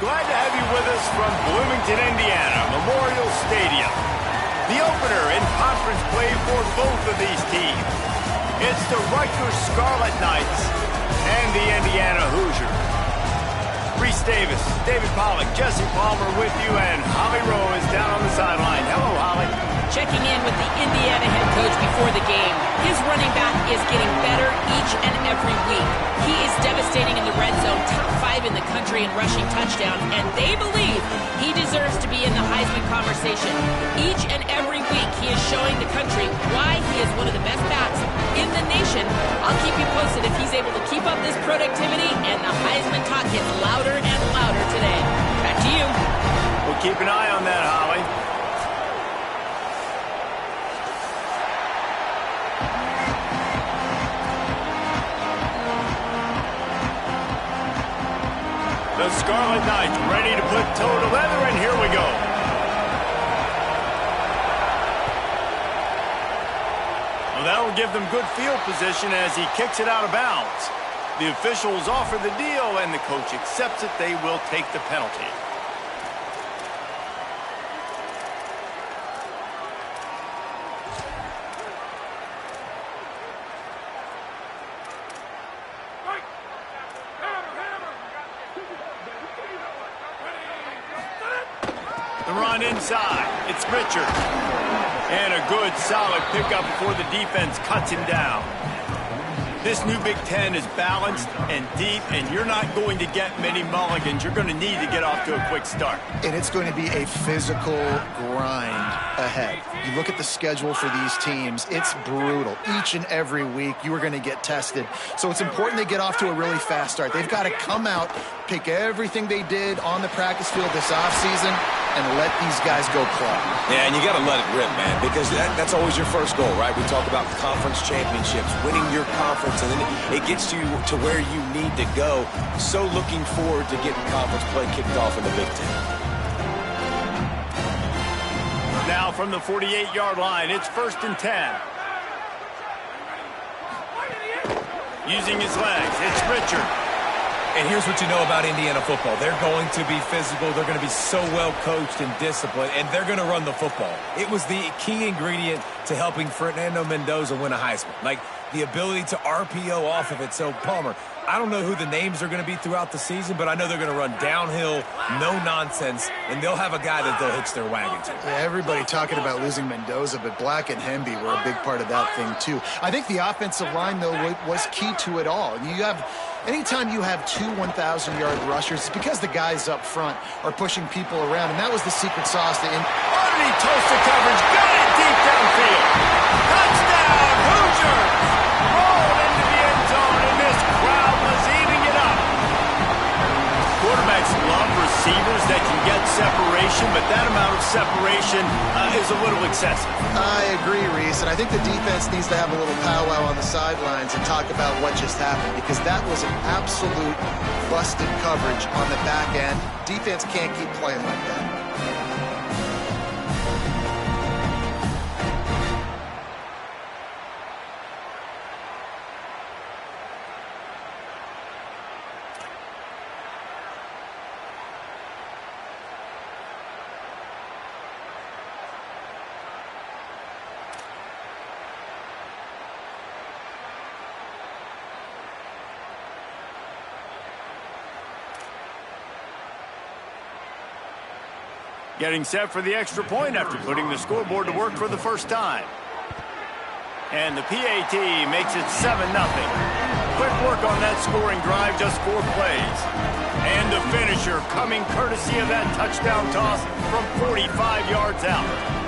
glad to have you with us from Bloomington, Indiana, Memorial Stadium. The opener in conference play for both of these teams. It's the Rutgers Scarlet Knights and the Indiana Hoosiers. Reese Davis, David Pollack, Jesse Palmer with you, and Holly Rowe is down on the sideline. Hello, Holly. Checking in with the Indiana head coach before the game. His running back is getting better each and every week. He is devastating in the red zone, top 5 in the country in rushing touchdowns, and they believe he deserves to be in the Heisman conversation. Each and every week he is showing the country why he is one of the best backs in the nation. I'll keep you posted if he's able to keep up this productivity, and the Heisman talk gets louder and louder today. Back to you. We'll keep an eye on that, Holly. The Scarlet Knights ready to put toe to leather, and here we go. Well, that'll give them good field position as he kicks it out of bounds. The officials offer the deal, and the coach accepts it. They will take the penalty. The run inside. It's Richard. And a good, solid pickup before the defense cuts him down. This new Big Ten is balanced and deep, and you're not going to get many mulligans. You're going to need to get off to a quick start. And it's going to be a physical grind ahead. You look at the schedule for these teams, it's brutal. Each and every week, you are going to get tested. So it's important they get off to a really fast start. They've got to come out, pick everything they did on the practice field this offseason, and let these guys go club. Yeah, and you got to let it rip, man, because that's always your first goal, right? We talk about conference championships, winning your conference, and then it gets you to where you need to go. So looking forward to getting conference play kicked off in the Big Ten. Now from the 48-yard line, it's 1st and 10. Using his legs, it's Richard. And here's what you know about Indiana football. They're going to be physical. They're going to be so well coached and disciplined, and they're going to run the football. It was the key ingredient to helping Fernando Mendoza win a Heisman, like the ability to RPO off of it. So, Palmer, I don't know who the names are going to be throughout the season, but I know they're going to run downhill, no nonsense, and they'll have a guy that they'll hitch their wagon to. Yeah, everybody talking about losing Mendoza, but Black and Hemby were a big part of that thing, too. I think the offensive line, though, was key to it all. And you have... Anytime you have 2 1,000-yard rushers, it's because the guys up front are pushing people around, and that was the secret sauce. Underneath toasted coverage, got it deep downfield. Touchdown, Hoosiers! Rolled into the end zone, and this crowd was eating it up. Quarterbacks love receivers that can get separation, but that amount of separation is a little excessive. I agree, Reese, and I think the defense needs to have a little powwow on the sidelines and talk about what just happened, because that was an absolute busted coverage on the back end. Defense can't keep playing like that. Getting set for the extra point after putting the scoreboard to work for the first time. And the PAT makes it 7-0. Quick work on that scoring drive, just 4 plays. And the finisher coming courtesy of that touchdown toss from 45 yards out.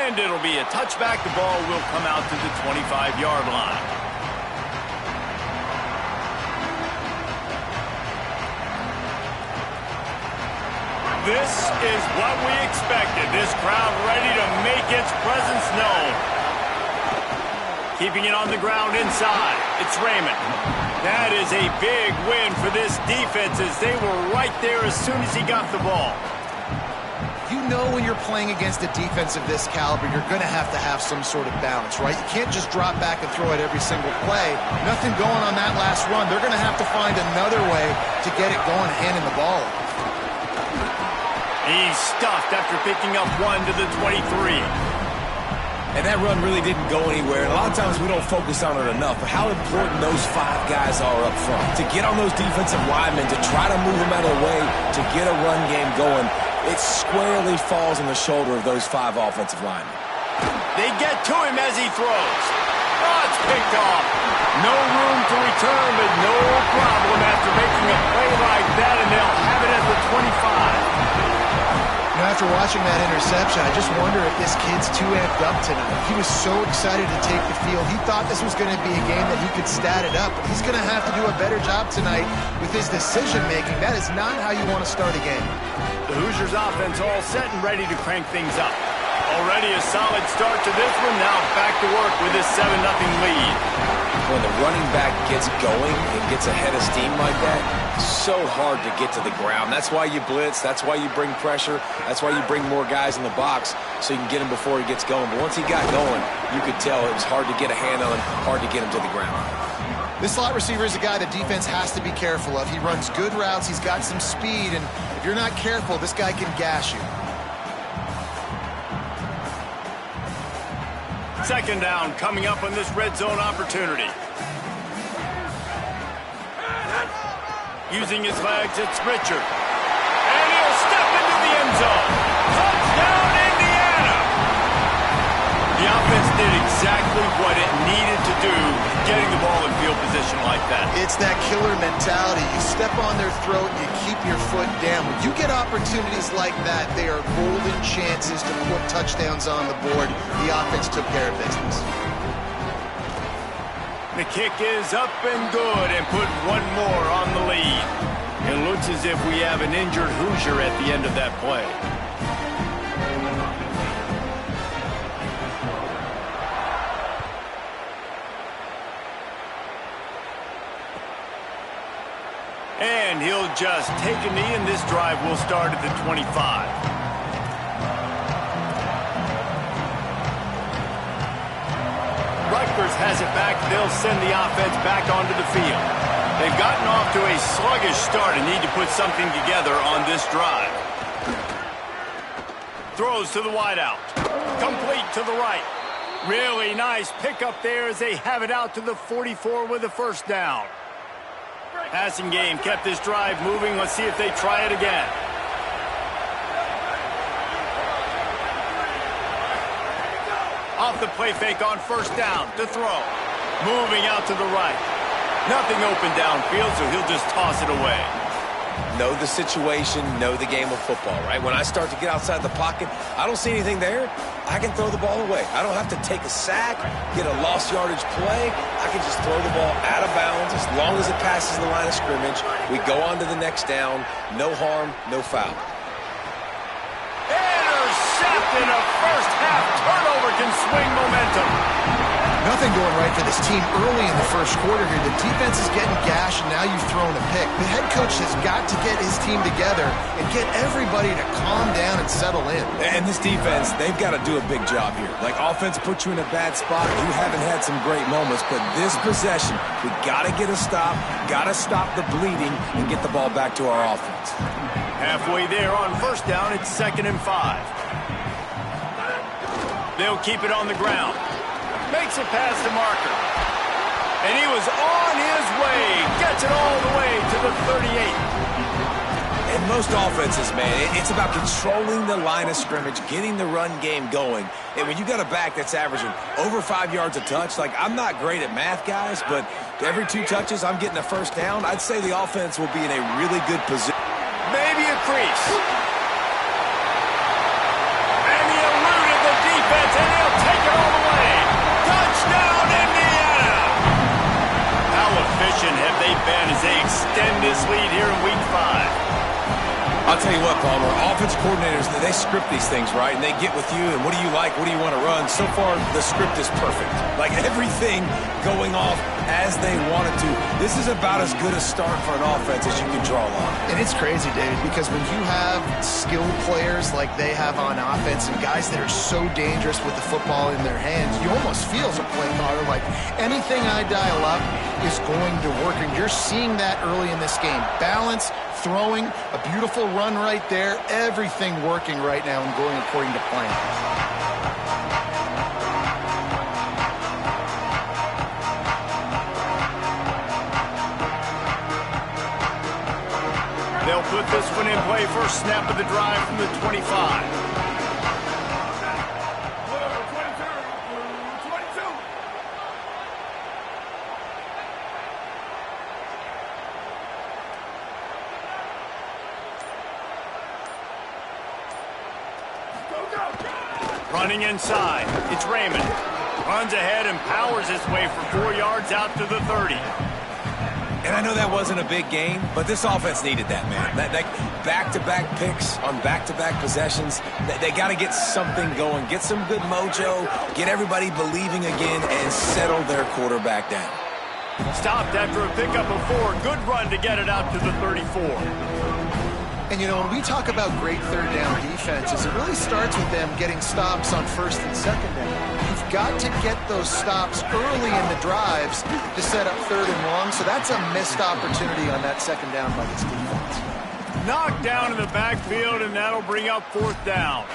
And it'll be a touchback. The ball will come out to the 25-yard line. This is what we expected. This crowd ready to make its presence known. Keeping it on the ground inside. It's Raymond. That is a big win for this defense as they were right there as soon as he got the ball. You know when you're playing against a defense of this caliber, you're going to have some sort of balance, right? You can't just drop back and throw it every single play. Nothing going on that last run. They're going to have to find another way to get it going, handing the ball off. He's stuffed after picking up one to the 23. And that run really didn't go anywhere. And a lot of times we don't focus on it enough, but how important those 5 guys are up front. To get on those defensive linemen, to try to move them out of the way, to get a run game going, it squarely falls on the shoulder of those 5 offensive linemen. They get to him as he throws. Oh, it's picked off. No room to return, but no problem after making a play like that, and they'll have it at the 25. Now, after watching that interception, I just wonder if this kid's too amped up tonight. He was so excited to take the field. He thought this was going to be a game that he could stat it up, but he's going to have to do a better job tonight with his decision-making. That is not how you want to start a game. The Hoosiers offense all set and ready to crank things up. Already a solid start to this one. Now back to work with this 7-0 lead. When the running back gets going and gets ahead of steam like that, so hard to get to the ground. That's why you blitz. That's why you bring pressure. That's why you bring more guys in the box so you can get him before he gets going. But once he got going, you could tell it was hard to get a hand on him, hard to get him to the ground. This slot receiver is a guy the defense has to be careful of. He runs good routes. He's got some speed, and if you're not careful, this guy can gash you. Second down coming up on this red zone opportunity. Using his legs, it's Richard. And he'll step into the end zone. Touchdown, Indiana! The offense did exactly what it needed to do, getting the ball in field position like that. It's that killer mentality. You step on their throat, you keep your foot down. When you get opportunities like that, they are golden chances to put touchdowns on the board. The offense took care of business. The kick is up and good and put one more on the lead. It looks as if we have an injured Hoosier at the end of that play. And he'll just take a knee, and this drive will start at the 25. Rutgers has it back. They'll send the offense back onto the field. They've gotten off to a sluggish start and need to put something together on this drive. Throws to the wideout. Complete to the right. Really nice pickup there as they have it out to the 44 with a first down. Passing game kept this drive moving. Let's see if they try it again. Off the play fake on first down to throw. Moving out to the right. Nothing open downfield, so he'll just toss it away. Know the situation, know the game of football, right? When I start to get outside the pocket, I don't see anything there, I can throw the ball away. I don't have to take a sack, get a lost yardage play. I can just throw the ball out of bounds as long as it passes the line of scrimmage. We go on to the next down. No harm, no foul. Intercepted. A first-half turnover can swing momentum. Nothing going right for this team early in the first quarter here. The defense is getting gashed, and now you've thrown a pick. The head coach has got to get his team together and get everybody to calm down and settle in. And this defense, they've got to do a big job here. Like, offense put you in a bad spot. You haven't had some great moments, but this possession, we got to get a stop, got to stop the bleeding, and get the ball back to our offense. Halfway there on first down, it's 2nd and 5. They'll keep it on the ground. Makes it past the marker. And he was on his way. Gets it all the way to the 38. In most offenses, man, it's about controlling the line of scrimmage, getting the run game going. And when you got a back that's averaging over 5 yards a touch, like, I'm not great at math, guys, but every 2 touches I'm getting a first down, I'd say the offense will be in a really good position. Maybe a crease. And he eluded the defense, and he'll take it all the way. Touchdown, Indiana! How efficient have they been as they extend this lead here in Week 5? I'll tell you what, Palmer, offense coordinators, they script these things, right? And they get with you, and what do you like? What do you want to run? So far, the script is perfect. Like everything going off as they want it to. This is about as good a start for an offense as you can draw on. And it's crazy, David, because when you have skilled players like they have on offense and guys that are so dangerous with the football in their hands, you almost feel as a play caller like anything I dial up is going to work. And you're seeing that early in this game. Balance, throwing, a beautiful run right there, everything working right now and going according to plan. They'll put this one in play first snap of the drive from the 25. Running inside, it's Raymond. Runs ahead and powers his way for 4 yards out to the 30. And I know that wasn't a big game, but this offense needed that, man. That back-to-back picks on back-to-back possessions, they got to get something going, get some good mojo, get everybody believing again, and settle their quarterback down. Stopped after a pickup of 4. Good run to get it out to the 34. And, you know, when we talk about great third down defenses, it really starts with them getting stops on first and second down. You've got to get those stops early in the drives to set up third and long, so that's a missed opportunity on that second down by this defense. Knocked down in the backfield, and that'll bring up 4th down.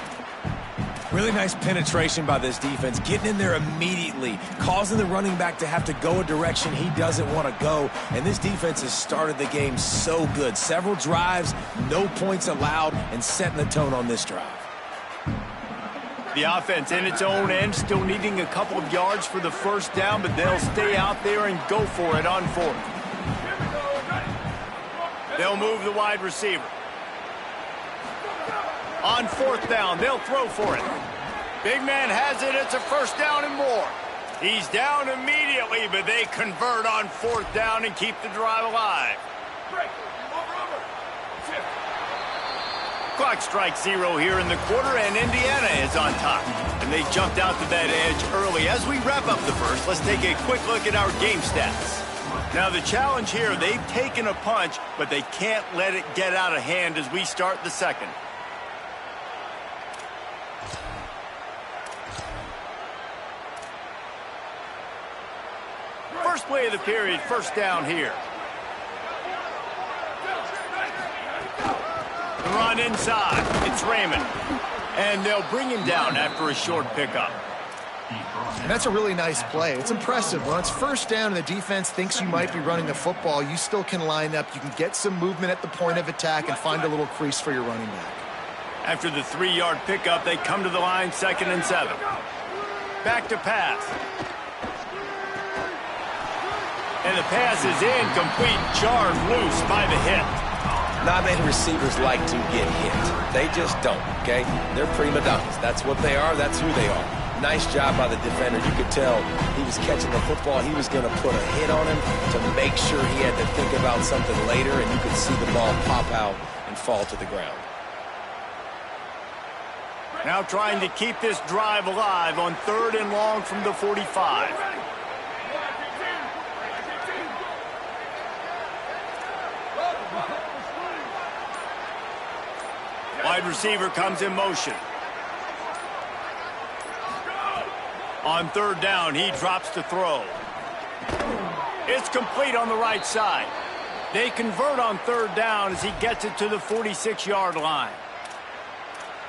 Really nice penetration by this defense, getting in there immediately, causing the running back to have to go a direction he doesn't want to go. And this defense has started the game so good. Several drives, no points allowed, and setting the tone on this drive. The offense in its own end, still needing a couple of yards for the first down, but they'll stay out there and go for it on 4th. They'll move the wide receiver. On 4th down, they'll throw for it. Big man has it. It's a first down and more. He's down immediately, but they convert on 4th down and keep the drive alive. Clock strikes 0 here in the quarter, and Indiana is on top. And they jumped out to that edge early. As we wrap up the first, let's take a quick look at our game stats. Now, the challenge here, they've taken a punch, but they can't let it get out of hand as we start the second. First play of the period, first down here. The run inside, it's Raymond. And they'll bring him down after a short pickup. And that's a really nice play. It's impressive. When it's first down and the defense thinks you might be running the football, you still can line up. You can get some movement at the point of attack and find a little crease for your running back. After the 3-yard pickup, they come to the line 2nd and 7. Back to pass. And the pass is incomplete, jarred loose by the hit. Not many receivers like to get hit. They just don't, okay? They're prima donnas. That's what they are. That's who they are. Nice job by the defender. You could tell he was catching the football. He was going to put a hit on him to make sure he had to think about something later, and you could see the ball pop out and fall to the ground. Now trying to keep this drive alive on 3rd and long from the 45. Wide receiver comes in motion. On 3rd down, he drops to throw. It's complete on the right side. They convert on 3rd down as he gets it to the 46-yard line.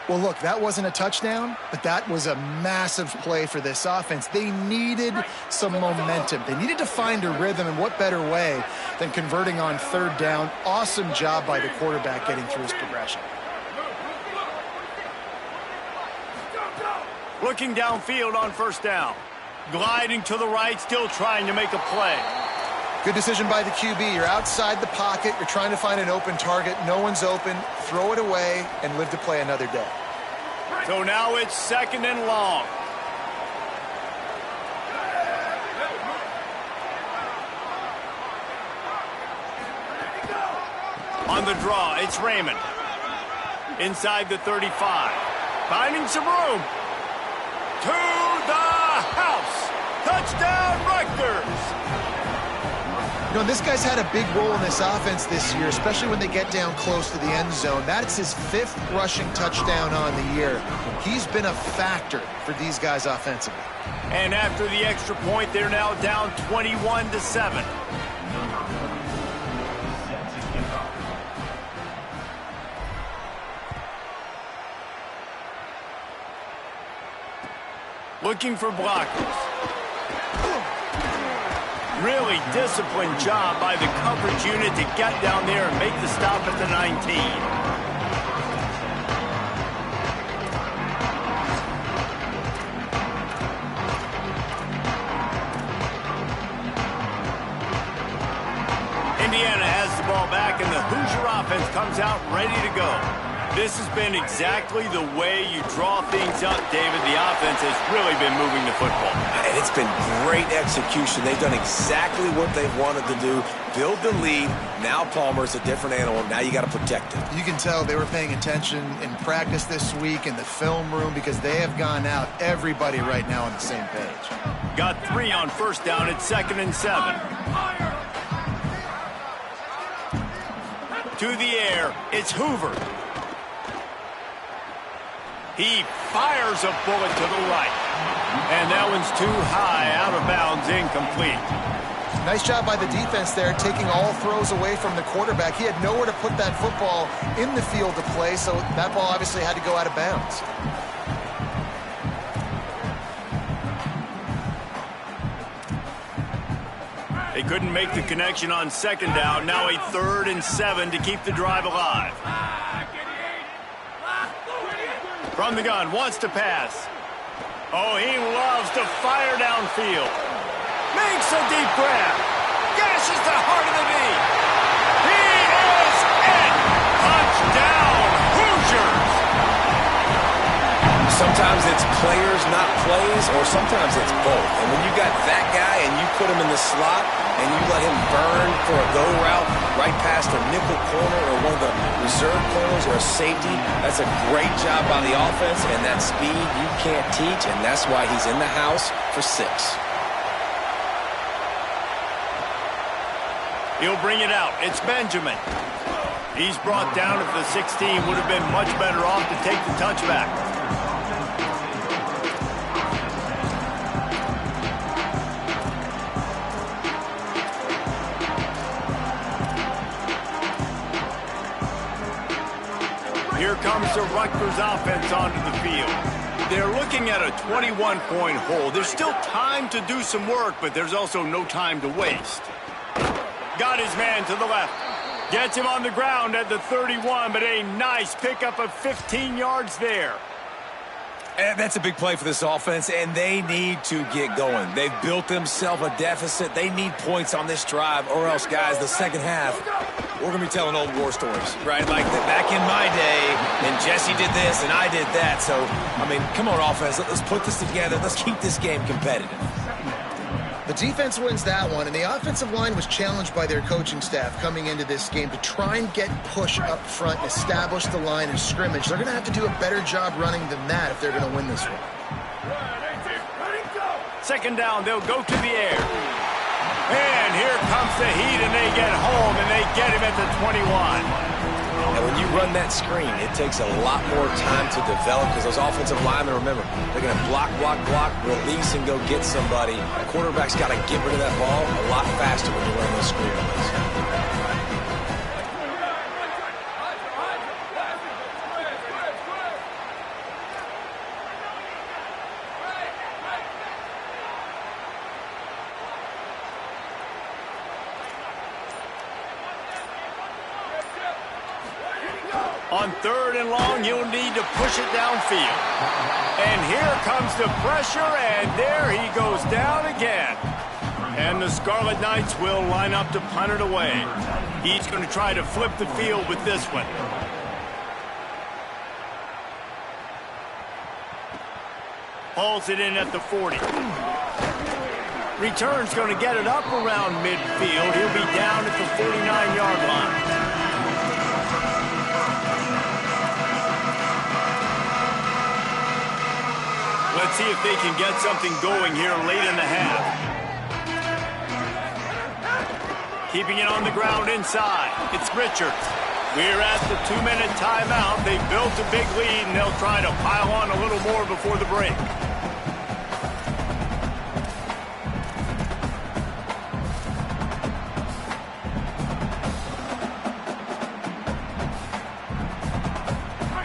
Well, look, that wasn't a touchdown, but that was a massive play for this offense. They needed some momentum. They needed to find a rhythm, and what better way than converting on 3rd down. Awesome job by the quarterback getting through his progression. Looking downfield on 1st down. Gliding to the right, still trying to make a play. Good decision by the QB. You're outside the pocket. You're trying to find an open target. No one's open. Throw it away and live to play another day. So now it's 2nd and long. On the draw, it's Raymond. Inside the 35. Finding some room. To the house. Touchdown, Rutgers. You know, this guy's had a big role in this offense this year, especially when they get down close to the end zone. That's his 5th rushing touchdown on the year. He's been a factor for these guys offensively. And after the extra point, they're now down 21-7. Looking for blockers. Really disciplined job by the coverage unit to get down there and make the stop at the 19. Indiana has the ball back, and the Hoosier offense comes out ready to go. This has been exactly the way you draw things up, David. The offense has really been moving the football. And it's been great execution. They've done exactly what they've wanted to do. Build the lead. Now Palmer's a different animal. Now you got to protect him. You can tell they were paying attention in practice this week in the film room because they have gone out, everybody right now on the same page. Got 3 on first down at 2nd and 7. To the air, it's Hoover. He fires a bullet to the right. And that one's too high, out of bounds, incomplete. Nice job by the defense there, taking all throws away from the quarterback. He had nowhere to put that football in the field to play, so that ball obviously had to go out of bounds. They couldn't make the connection on 2nd down. Now a 3rd and 7 to keep the drive alive. From the gun, wants to pass. Oh, he loves to fire downfield. Makes a deep grab. Gashes the heart of the knee. He is in. Touchdown, Hoosiers. Sometimes it's players, not plays, or sometimes it's both. And when you got that guy and you put him in the slot and you let him burn for a go route right past a nickel corner or one of the reserve corners or a safety, that's a great job by the offense, and that speed you can't teach, and that's why he's in the house for 6. He'll bring it out. It's Benjamin. He's brought down at the 16. Would have been much better off to take the touchback. Here comes the Rutgers offense onto the field. They're looking at a 21-point hole. There's still time to do some work, but there's also no time to waste. Got his man to the left. Gets him on the ground at the 31, but a nice pickup of 15 yards there. And that's a big play for this offense, and they need to get going. They've built themselves a deficit. They need points on this drive, or else, guys, the second half, we're going to be telling old war stories, right? Like back in my day, and Jesse did this, and I did that. So, I mean, come on, offense. Let's put this together. Let's keep this game competitive. The defense wins that one, and the offensive line was challenged by their coaching staff coming into this game to try and get push up front and establish the line of scrimmage. They're going to have to do a better job running than that if they're going to win this one. 2nd down, they'll go to the air. And here comes the heat, and they get home, and they get him at the 21. And when you run that screen, it takes a lot more time to develop because those offensive linemen, remember, they're going to block, release, and go get somebody. The quarterback's got to get rid of that ball a lot faster when you run those screen plays. On 3rd and long, you'll need to push it downfield. And here comes the pressure, and there he goes down again. And the Scarlet Knights will line up to punt it away. He's going to try to flip the field with this one. Hauls it in at the 40. Return's going to get it up around midfield. He'll be down at the 49-yard line. Let's see if they can get something going here late in the half. Keeping it on the ground inside. It's Richards. We're at the 2-minute timeout. They built a big lead, and they'll try to pile on a little more before the break.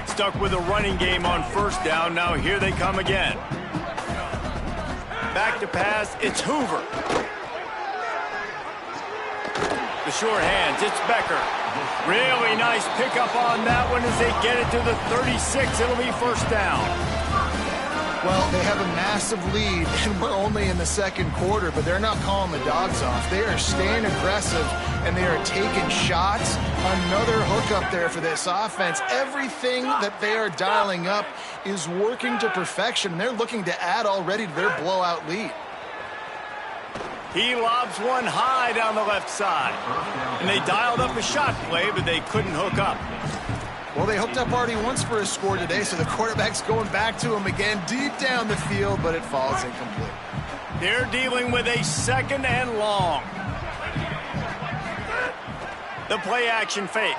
Stuck with a running game on first down. Now here they come again. Back to pass. It's Hoover. The short hands. It's Becker. Really nice pickup on that one as they get it to the 36. It'll be first down. Well, they have a massive lead, and we're only in the second quarter, but they're not calling the dogs off. They are staying aggressive, and they are taking shots. Another hook up there for this offense. Everything that they are dialing up is working to perfection. They're looking to add already to their blowout lead. He lobs one high down the left side. And they dialed up a shot play, but they couldn't hook up. Well, they hooked up already once for a score today, so the quarterback's going back to him again deep down the field, but it falls incomplete. They're dealing with a second and long. The play action fake.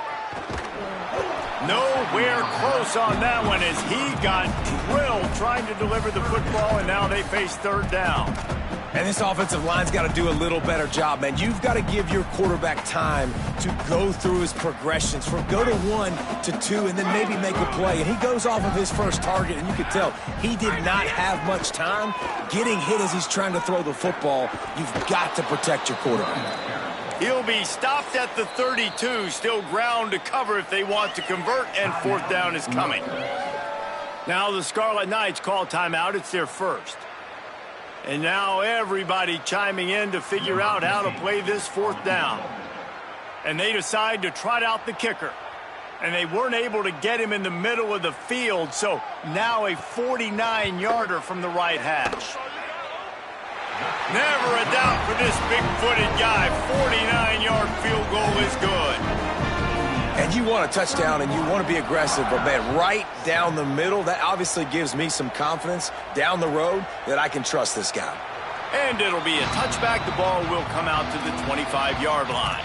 Nowhere close on that one as he got drilled trying to deliver the football, and now they face third down. And this offensive line's got to do a little better job, man. You've got to give your quarterback time to go through his progressions from go to 1 to 2 and then maybe make a play. And he goes off of his first target, and you can tell he did not have much time getting hit as he's trying to throw the football. You've got to protect your quarterback. He'll be stopped at the 32, still ground to cover if they want to convert, and fourth down is coming. Now the Scarlet Knights call timeout. It's their first. And now everybody chiming in to figure out how to play this fourth down. And they decide to trot out the kicker. And they weren't able to get him in the middle of the field, so now a 49-yarder from the right hash. Never a doubt for this big-footed guy. 49-yard field goal is good. And you want a touchdown and you want to be aggressive, but man, right down the middle, that obviously gives me some confidence down the road that I can trust this guy. And it'll be a touchback. The ball will come out to the 25-yard line.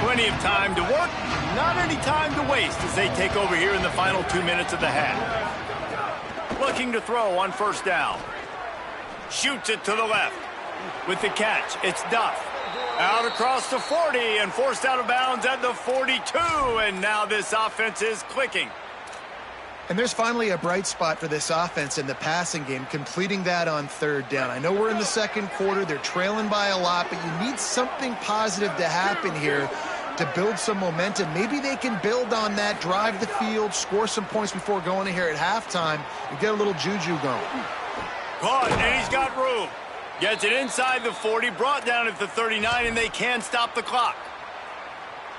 Plenty of time to work, not any time to waste as they take over here in the final 2 minutes of the half. Looking to throw on first down. Shoots it to the left. With the catch, it's Duff. Out across the 40 and forced out of bounds at the 42. And now this offense is clicking. And there's finally a bright spot for this offense in the passing game, completing that on third down. I know we're in the second quarter. They're trailing by a lot, but you need something positive to happen here to build some momentum. Maybe they can build on that, drive the field, score some points before going in here at halftime, and get a little juju going. Caught, and he's got room. Gets it inside the 40, brought down at the 39, and they can stop the clock.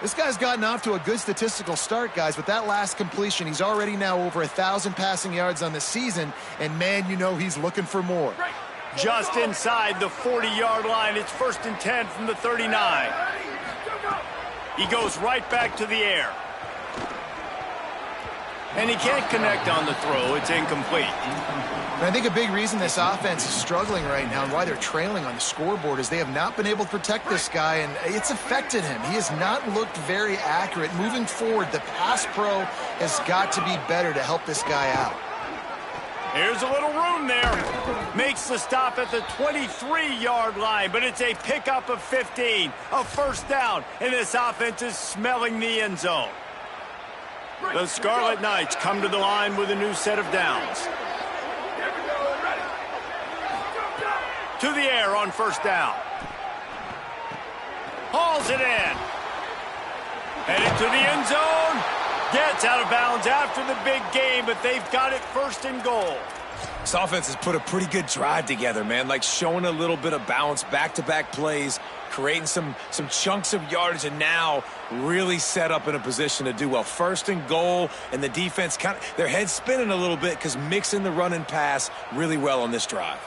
This guy's gotten off to a good statistical start, guys. With that last completion, he's already now over 1,000 passing yards on the season, and man, you know he's looking for more. Just inside the 40-yard line. It's 1st and 10 from the 39. He goes right back to the air. And he can't connect on the throw. It's incomplete. And I think a big reason this offense is struggling right now and why they're trailing on the scoreboard is they have not been able to protect this guy, and it's affected him. He has not looked very accurate. Moving forward, the pass pro has got to be better to help this guy out. There's a little room there. Makes the stop at the 23-yard line, but it's a pickup of 15. A first down, and this offense is smelling the end zone. The Scarlet Knights come to the line with a new set of downs. To the air on first down. Hauls it in. Headed to the end zone. Gets out of bounds after the big game, but they've got it 1st and goal. This offense has put a pretty good drive together, man, like showing a little bit of balance, back-to-back plays, creating some chunks of yardage, and now really set up in a position to do well. 1st and goal, and the defense their head's spinning a little bit because mixing the run and pass really well on this drive.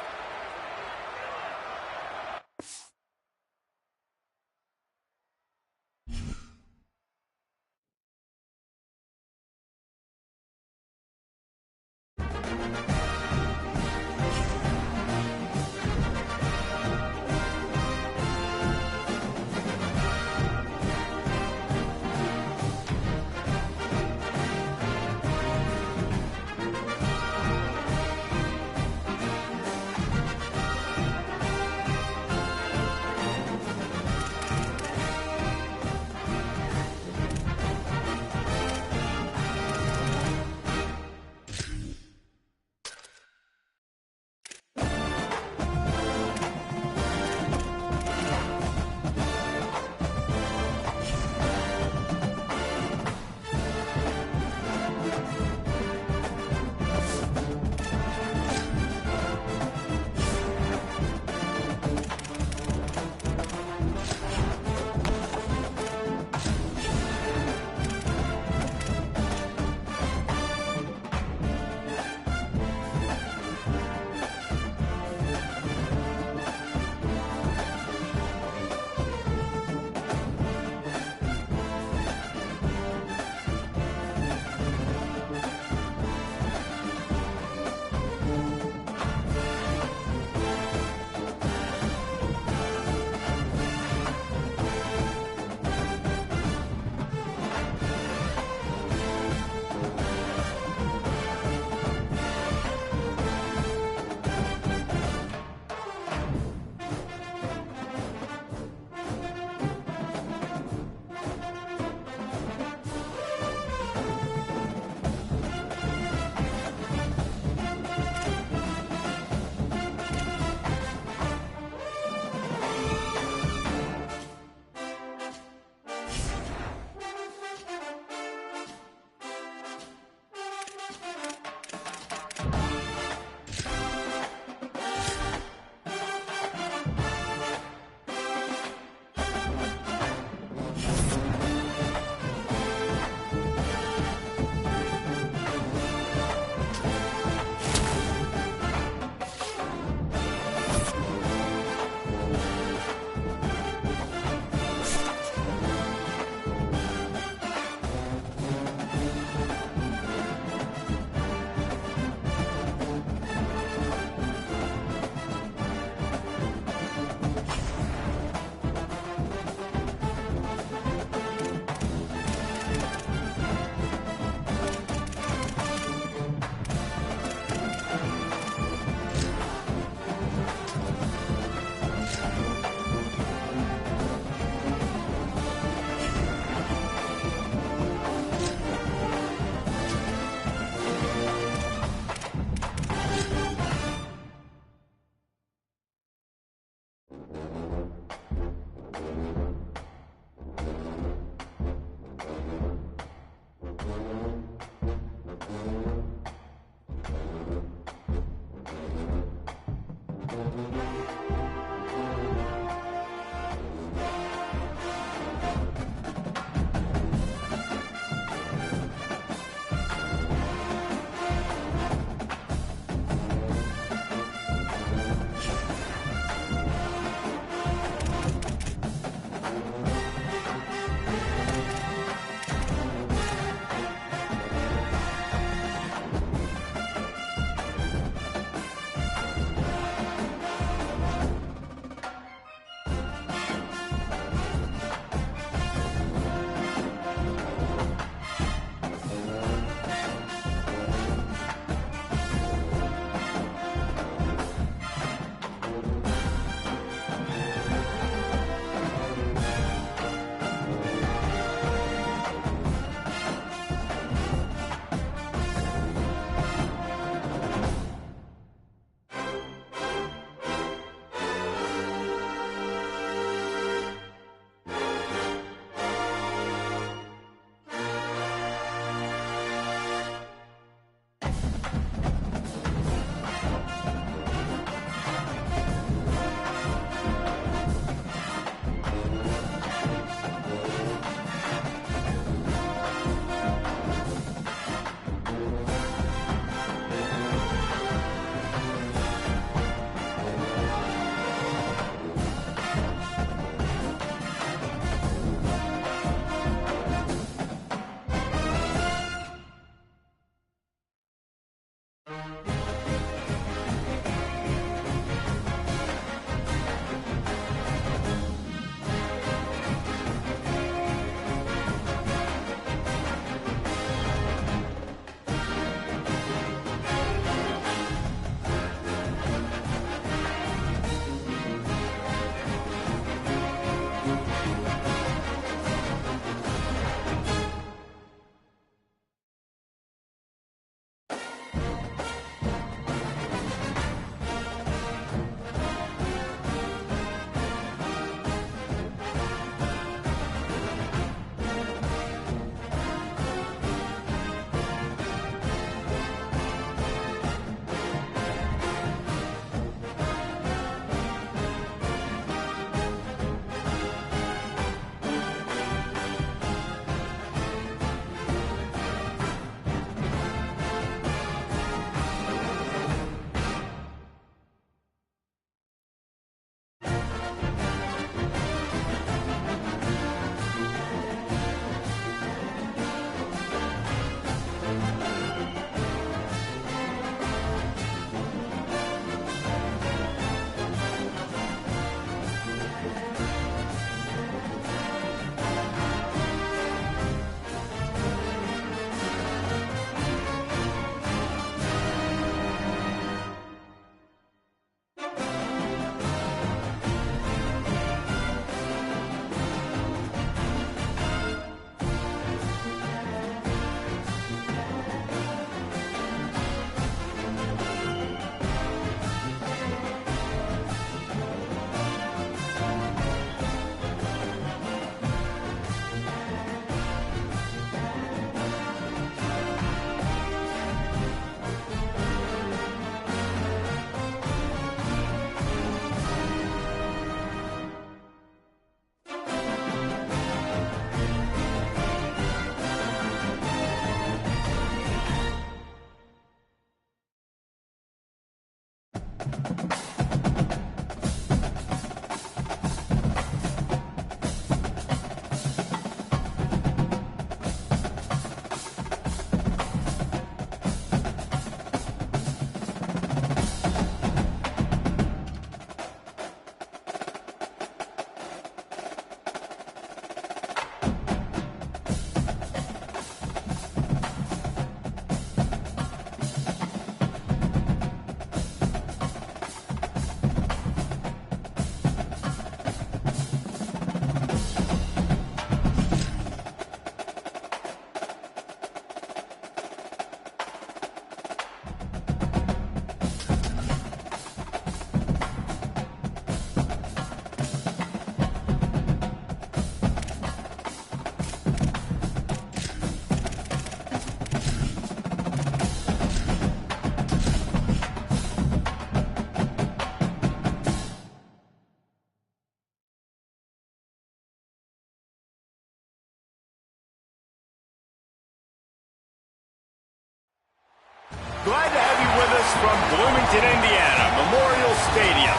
Glad to have you with us from Bloomington, Indiana, Memorial Stadium.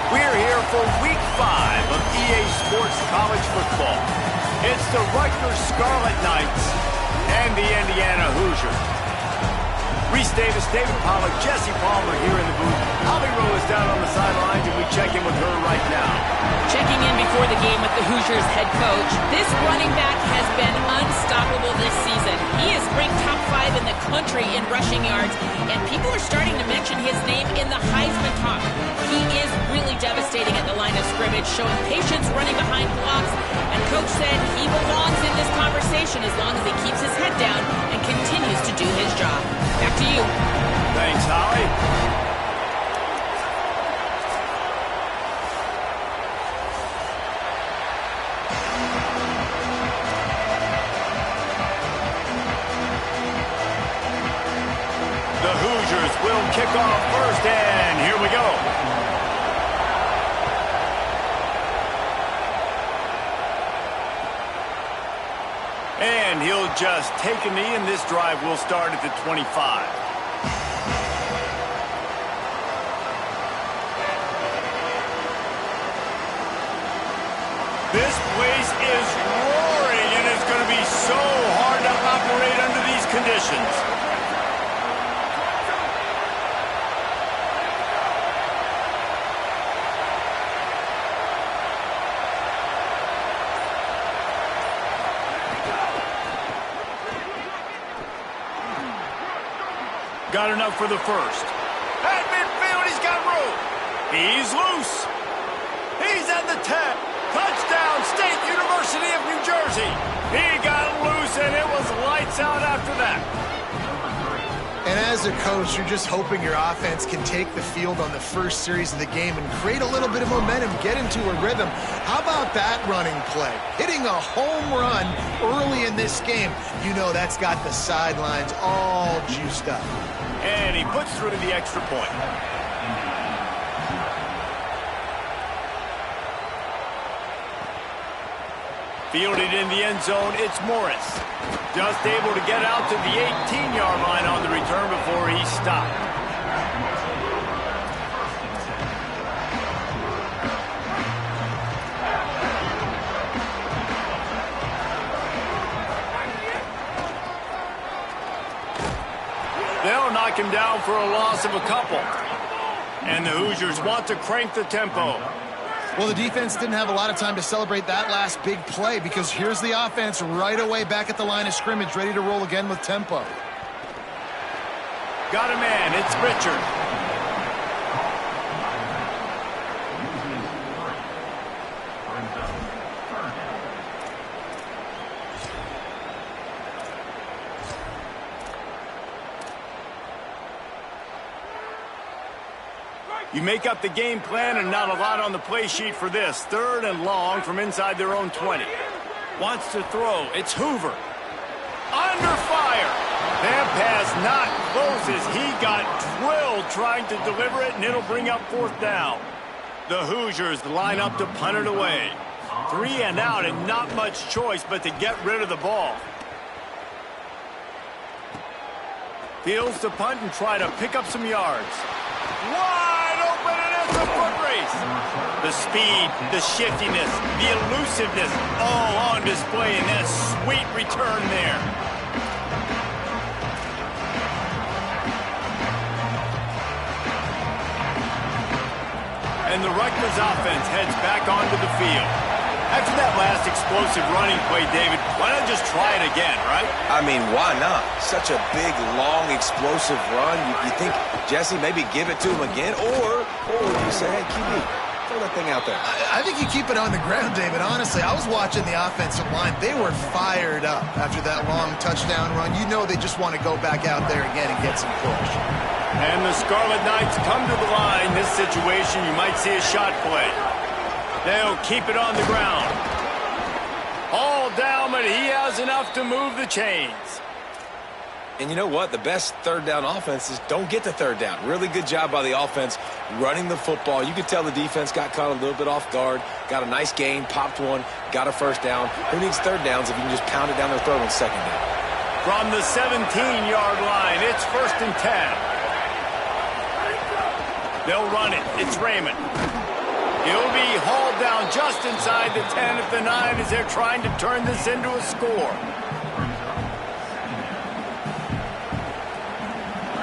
We're here for Week 5 of EA Sports College Football. It's the Rutgers Scarlet Knights and the Indiana Hoosiers. Reese Davis, David Pollack, Jesse Palmer here in the booth. Holly Rowe is down on the sidelines, and we check in with her right now. Checking in before the game with the Hoosiers head coach. This running back has been unstoppable this season. He is ranked top 5 in the country in rushing yards, and people are starting to mention his name in the Heisman talk. He is really devastating at the line of scrimmage, showing patience running behind blocks, and coach said he belongs in this conversation as long as he keeps his head down and continues to do his job. Back to you. Thanks, Holly. The Hoosiers will kick off first, and here we go. And he'll just take a knee, and this drive will start at the 25. This place is roaring, and it's going to be so hard to operate under these conditions. Got enough for the first. At midfield, he's got room. He's loose. He's at the 10. Touchdown, State University of New Jersey. He got loose, and it was lights out after that. And as a coach, you're just hoping your offense can take the field on the first series of the game and create a little bit of momentum, get into a rhythm. How about that running play? Hitting a home run early in this game. You know that's got the sidelines all juiced up. And he puts through to the extra point. Fielded in the end zone, it's Morris. Just able to get out to the 18-yard line on the return before he stopped. They'll knock him down for a loss of a couple. And the Hoosiers want to crank the tempo. Well, the defense didn't have a lot of time to celebrate that last big play because here's the offense right away back at the line of scrimmage, ready to roll again with tempo. Got a man, it's Richard. You make up the game plan and not a lot on the play sheet for this. 3rd and long from inside their own 20. Wants to throw. It's Hoover. Under fire. That pass not close as he got drilled trying to deliver it, and it'll bring up 4th down. The Hoosiers line up to punt it away. 3 and out and not much choice but to get rid of the ball. Fields to punt and try to pick up some yards. Wide open, and it's a foot race. The speed, the shiftiness, the elusiveness, all on display in that sweet return there. And the Rutgers offense heads back onto the field. After that last explosive running play, David, why not just try it again, right? I mean, why not? Such a big, long, explosive run. You think, Jesse, maybe give it to him again? Or you say, hey, QB, throw that thing out there. I think you keep it on the ground, David. Honestly, I was watching the offensive line. They were fired up after that long touchdown run. You know they just want to go back out there again and get some push. And the Scarlet Knights come to the line. This situation, you might see a shot play. They'll keep it on the ground. All down, but he has enough to move the chains. And you know what? The best 3rd down offense is don't get the 3rd down. Really good job by the offense running the football. You could tell the defense got caught a little bit off guard. Got a nice gain, popped one, got a 1st down. Who needs 3rd downs if you can just pound it down their throat on 2nd down? From the 17-yard line, it's 1st and 10. They'll run it. It's Raymond. He'll be hauled down just inside the 10 at the 9 as they're trying to turn this into a score.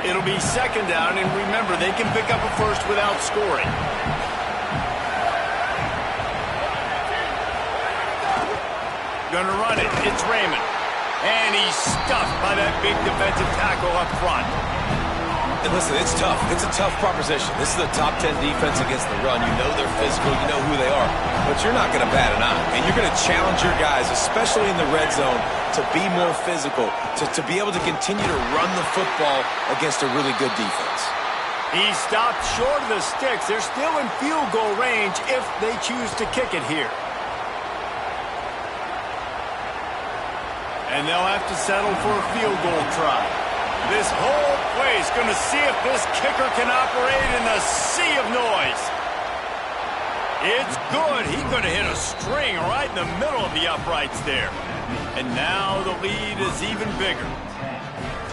It'll be 2nd down, and remember, they can pick up a first without scoring. Gonna run it. It's Raymond. And he's stuffed by that big defensive tackle up front. And listen, it's tough. It's a tough proposition. This is the top 10 defense against the run. You know they're physical. You know who they are. But you're not going to bat an eye. And you're going to challenge your guys, especially in the red zone, to be more physical, to be able to continue to run the football against a really good defense. He stopped short of the sticks. They're still in field goal range if they choose to kick it here. And they'll have to settle for a field goal try. This whole place going to see if this kicker can operate in a sea of noise. It's good. He's going to hit a string right in the middle of the uprights there. And now the lead is even bigger.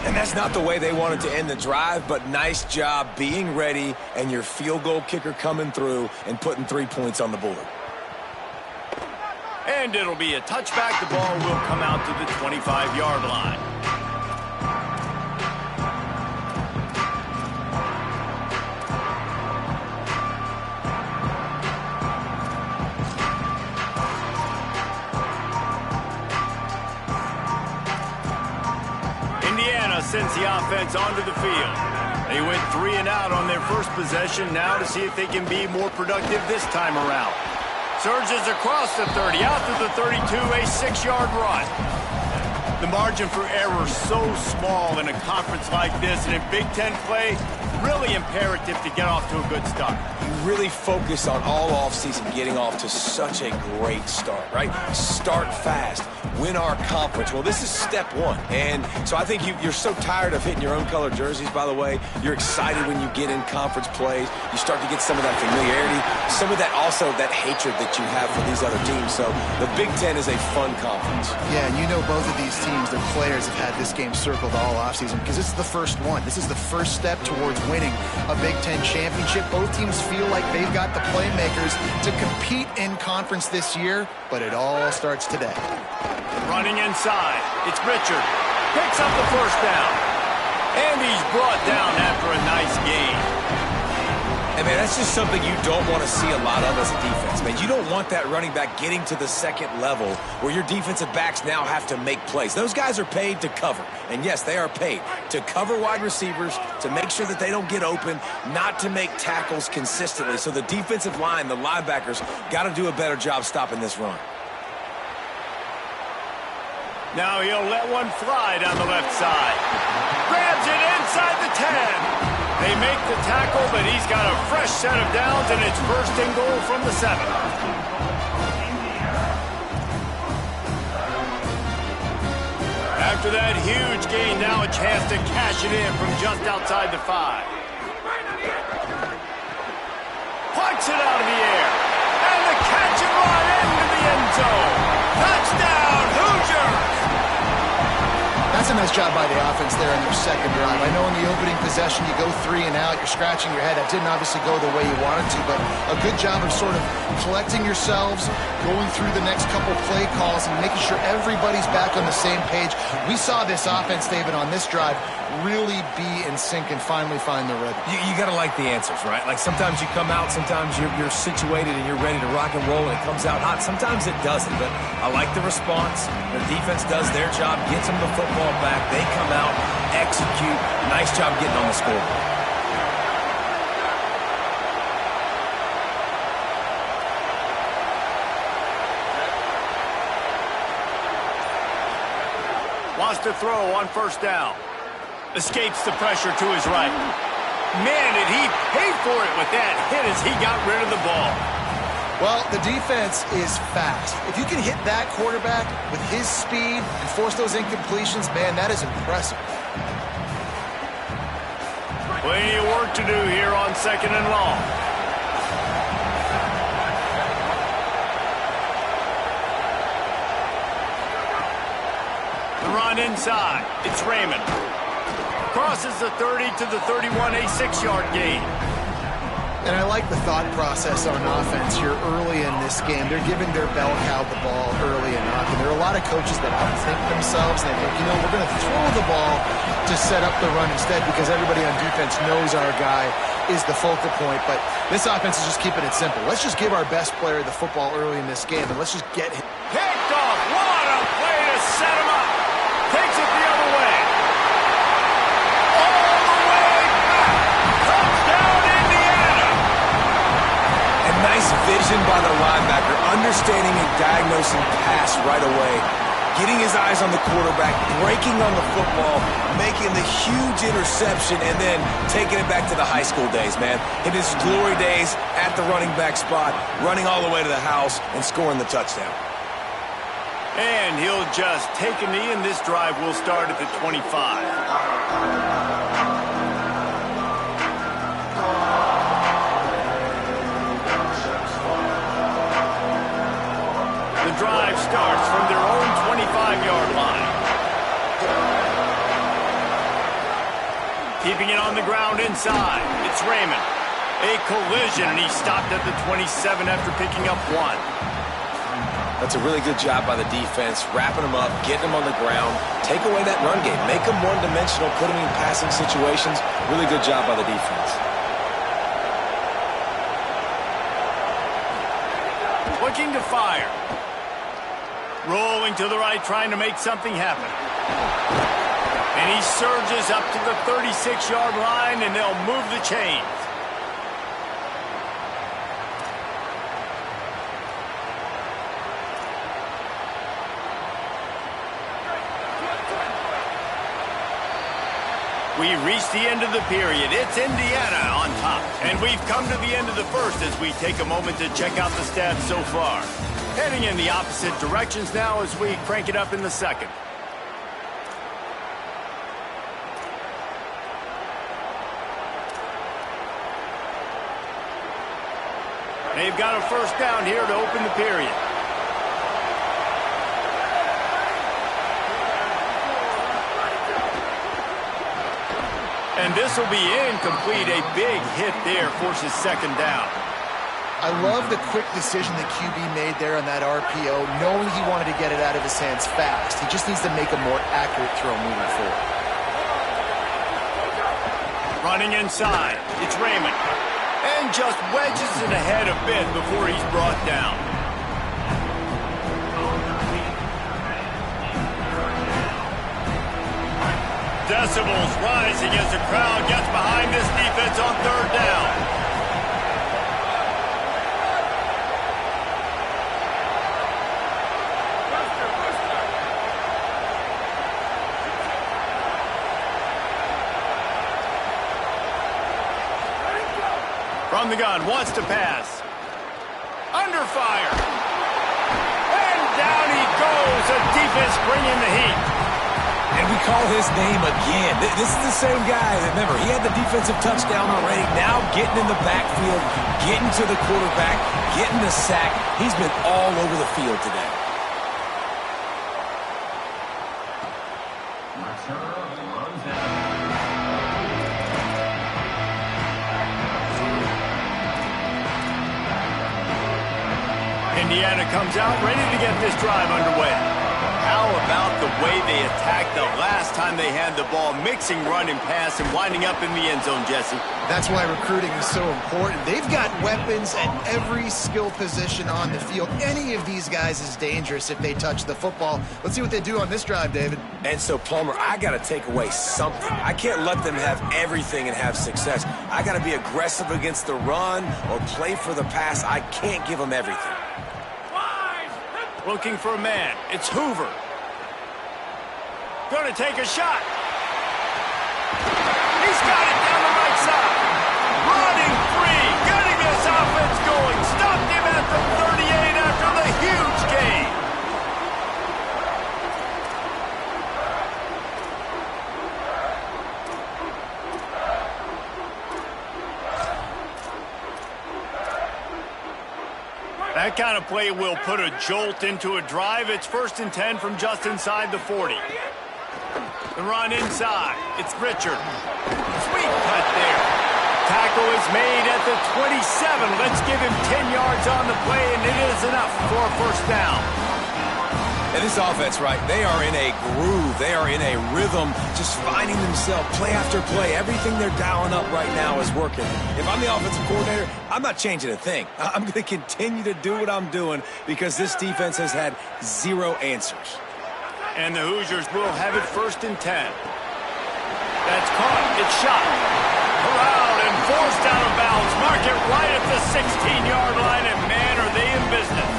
And that's not the way they wanted to end the drive, but nice job being ready and your field goal kicker coming through and putting 3 points on the board. And it'll be a touchback. The ball will come out to the 25-yard line. Indiana sends the offense onto the field. They went 3 and out on their first possession, now to see if they can be more productive this time around. Surges across the 30, out to the 32, a 6-yard run. The margin for error so small in a conference like this, and in Big Ten play, really imperative to get off to a good start. You really focus on all offseason getting off to such a great start, right? Start fast. Win our conference. Well, this is step 1. And so I think you're so tired of hitting your own color jerseys, by the way. You're excited when you get in conference plays. You start to get some of that familiarity, some of that also that hatred that you have for these other teams. So the Big Ten is a fun conference. Yeah, and you know both of these teams, their players have had this game circled all offseason because this is the first one. This is the first step towards winning a Big Ten championship. Both teams feel like they've got the playmakers to compete in conference this year, but it all starts today. Running inside, it's Richard. Picks up the first down. And he's brought down after a nice gain. And, man, that's just something you don't want to see a lot of as a defense, man. You don't want that running back getting to the second level where your defensive backs now have to make plays. Those guys are paid to cover. And, yes, they are paid to cover wide receivers, to make sure that they don't get open, not to make tackles consistently. So the defensive line, the linebackers, got to do a better job stopping this run. Now he'll let one fly down the left side. Grabs it inside the 10. They make the tackle, but he's got a fresh set of downs, and it's 1st and goal from the 7. After that huge gain, now a chance to cash it in from just outside the 5. Plucks it out of the air. And the catch and run into the end zone. Touchdown, Hoosiers! That's a nice job by the offense there in their second drive. I know in the opening possession you go 3 and out, you're scratching your head. That didn't obviously go the way you wanted to, but a good job of sort of collecting yourselves, going through the next couple play calls, and making sure everybody's back on the same page. We saw this offense, David, on this drive really be in sync and finally find the rhythm. You got to like the answers, right? Like sometimes you come out, sometimes you're situated and you're ready to rock and roll and it comes out hot. Sometimes it doesn't, but I like the response. The defense does their job, gets them the football back. They come out, execute. Nice job getting on the scoreboard. Wants to throw on 1st down. Escapes the pressure to his right. Man, did he pay for it with that hit as he got rid of the ball. Well, the defense is fast. If you can hit that quarterback with his speed and force those incompletions, man, that is impressive. Plenty of work to do here on 2nd and long. The run run inside. It's Raymond. Crosses the 30 to the 31, a 6-yard gain. And I like the thought process on offense here early in this game. They're giving their bell cow the ball early enough. And there are a lot of coaches that outthink themselves. And they think, you know, we're going to throw the ball to set up the run instead because everybody on defense knows our guy is the focal point. But this offense is just keeping it simple. Let's just give our best player the football early in this game, and let's just get him. Picked off. What a play to set him up. Takes it the other way. All the way back. Touchdown, Indiana. And nice vision by the linebacker, understanding and diagnosing pass right away. Getting his eyes on the quarterback, breaking on the football, making the huge interception, and then taking it back to the high school days, man. In his glory days at the running back spot, running all the way to the house and scoring the touchdown. And he'll just take a knee, and this drive will start at the 25. The drive starts from their own 25-yard line. Keeping it on the ground inside. It's Raymond. A collision, and he stopped at the 27 after picking up 1. That's a really good job by the defense, wrapping them up, getting them on the ground, take away that run game, make them one-dimensional, put them in passing situations. Really good job by the defense. Looking to fire. Rolling to the right, trying to make something happen. And he surges up to the 36-yard line, and they'll move the chains. We reached the end of the period. It's Indiana on top. And we've come to the end of the first as we take a moment to check out the stats so far. Heading in the opposite directions now as we crank it up in the second. They've got a first down here to open the period. And this will be incomplete. A big hit there forces second down. I love the quick decision that QB made there on that RPO, knowing he wanted to get it out of his hands fast. He just needs to make a more accurate throw moving forward. Running inside, it's Raymond. And just wedges it ahead a bit before he's brought down. Decibels rising as the crowd gets behind this defense on third down. From the gun, wants to pass. Under fire. And down he goes. The defense bringing the heat. And we call his name again. This is the same guy. Remember, he had the defensive touchdown already. Now getting in the backfield, getting to the quarterback, getting the sack. He's been all over the field today. Indiana comes out ready to get this drive underway. How about the way they attacked the last time they had the ball, mixing run and pass and winding up in the end zone, Jesse? That's why recruiting is so important. They've got weapons at every skill position on the field. Any of these guys is dangerous if they touch the football. Let's see what they do on this drive, David. And so, Palmer, I got to take away something. I can't let them have everything and have success. I got to be aggressive against the run or play for the pass. I can't give them everything. Looking for a man. It's Hoover. Going to take a shot. He's got it down the right side. Running free. Getting this offense going. Stopped him at the 38 after the huge gain. That kind of play will put a jolt into a drive. It's 1st and 10 from just inside the 40. The run inside. It's Richard. Sweet cut there. Tackle is made at the 27. Let's give him 10 yards on the play, and it is enough for a first down. And this offense, right, they are in a groove. They are in a rhythm, just finding themselves play after play. Everything they're dialing up right now is working. If I'm the offensive coordinator, I'm not changing a thing. I'm going to continue to do what I'm doing because this defense has had zero answers. And the Hoosiers will have it 1st and 10. That's caught. It's shot. Around and forced out of bounds. Mark it right at the 16-yard line, and man, are they in business.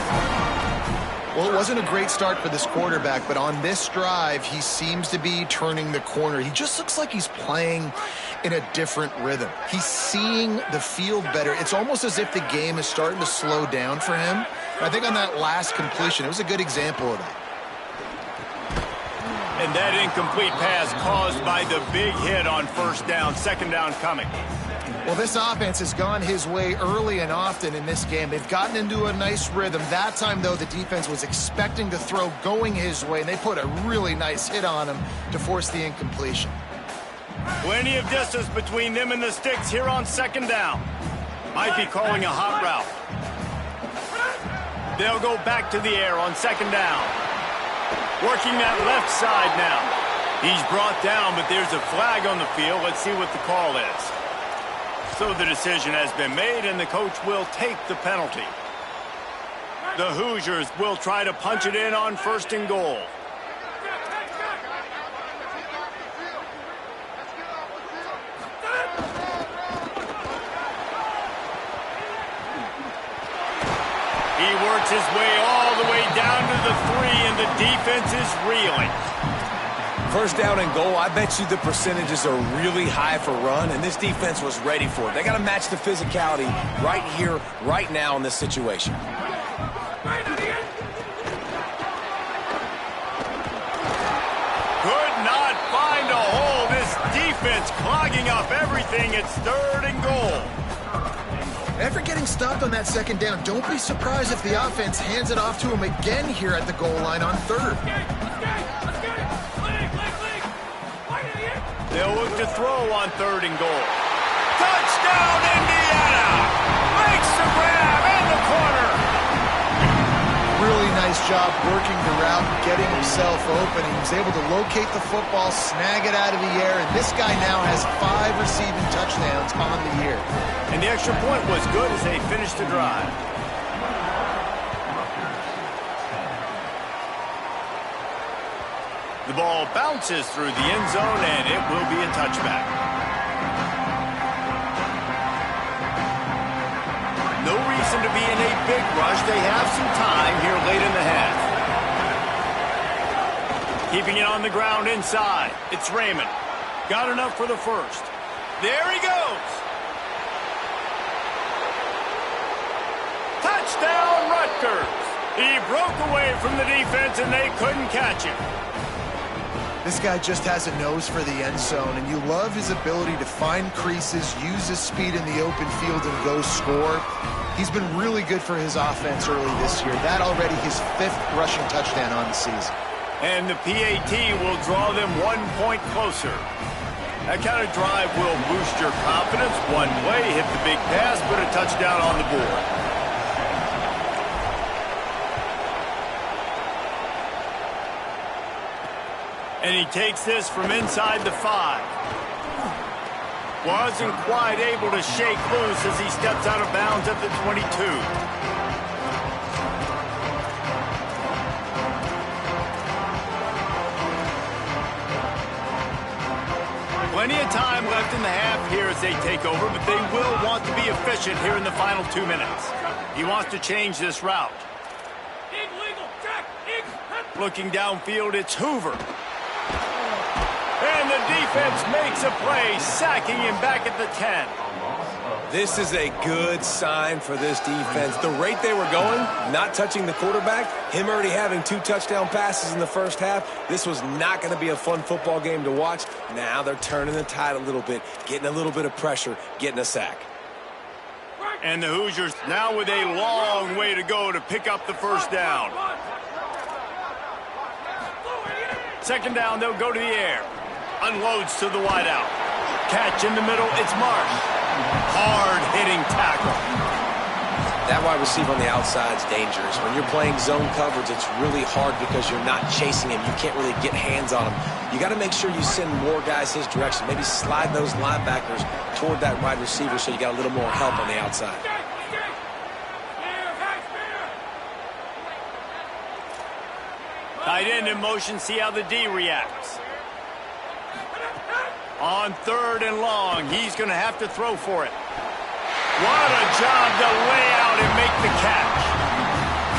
Well, it wasn't a great start for this quarterback, but on this drive, he seems to be turning the corner. He just looks like he's playing in a different rhythm. He's seeing the field better. It's almost as if the game is starting to slow down for him. I think on that last completion, it was a good example of that. And that incomplete pass caused by the big hit on 1st down, 2nd down coming. Well, this offense has gone his way early and often in this game. They've gotten into a nice rhythm. That time, though, the defense was expecting to throw going his way, and they put a really nice hit on him to force the incompletion. Plenty of distance between them and the sticks here on 2nd down. Might be calling a hot route. They'll go back to the air on 2nd down. Working that left side now. He's brought down, but there's a flag on the field. Let's see what the call is. So the decision has been made, and the coach will take the penalty. The Hoosiers will try to punch it in on 1st and goal. He works his way all the way down to the 3, and the defense is reeling. 1st down and goal, I bet you the percentages are really high for run, and this defense was ready for it. They got to match the physicality right here, right now in this situation. Could not find a hole. This defense clogging up everything. It's 3rd and goal. After getting stopped on that 2nd down, don't be surprised if the offense hands it off to him again here at the goal line on 3rd. They'll look to throw on 3rd and goal. Touchdown, Indiana! Makes the grab in the corner. Really nice job working the route and getting himself open. He was able to locate the football, snag it out of the air, and this guy now has 5 receiving touchdowns on the year. And the extra point was good as they finished the drive. The ball bounces through the end zone, and it will be a touchback. No reason to be in a big rush. They have some time here late in the half. Keeping it on the ground inside. It's Raymond. Got enough for the 1st. There he goes. Touchdown, Rutgers. He broke away from the defense, and they couldn't catch him. This guy just has a nose for the end zone, and you love his ability to find creases, use his speed in the open field, and go score. He's been really good for his offense early this year. That already his 5th rushing touchdown on the season. And the PAT will draw them 1 point closer. That kind of drive will boost your confidence. One play, hit the big pass, put a touchdown on the board. And he takes this from inside the 5. Wasn't quite able to shake loose as he steps out of bounds at the 22. Plenty of time left in the half here as they take over, but they will want to be efficient here in the final 2 minutes. He wants to change this route. Looking downfield, it's Hoover. And the defense makes a play, sacking him back at the 10. This is a good sign for this defense. The rate they were going, not touching the quarterback, him already having 2 touchdown passes in the 1st half, this was not going to be a fun football game to watch. Now they're turning the tide a little bit, getting a little bit of pressure, getting a sack. And the Hoosiers now with a long way to go to pick up the 1st down. 2nd down, they'll go to the air. Unloads to the wideout. Catch in the middle, it's Marsh. Hard-hitting tackle. That wide receiver on the outside is dangerous. When you're playing zone coverage, it's really hard because you're not chasing him. You can't really get hands on him. You got to make sure you send more guys his direction. Maybe slide those linebackers toward that wide receiver so you got a little more help on the outside. Tight end in motion, see how the D reacts. On 3rd and long, he's going to have to throw for it. What a job to lay out and make the catch.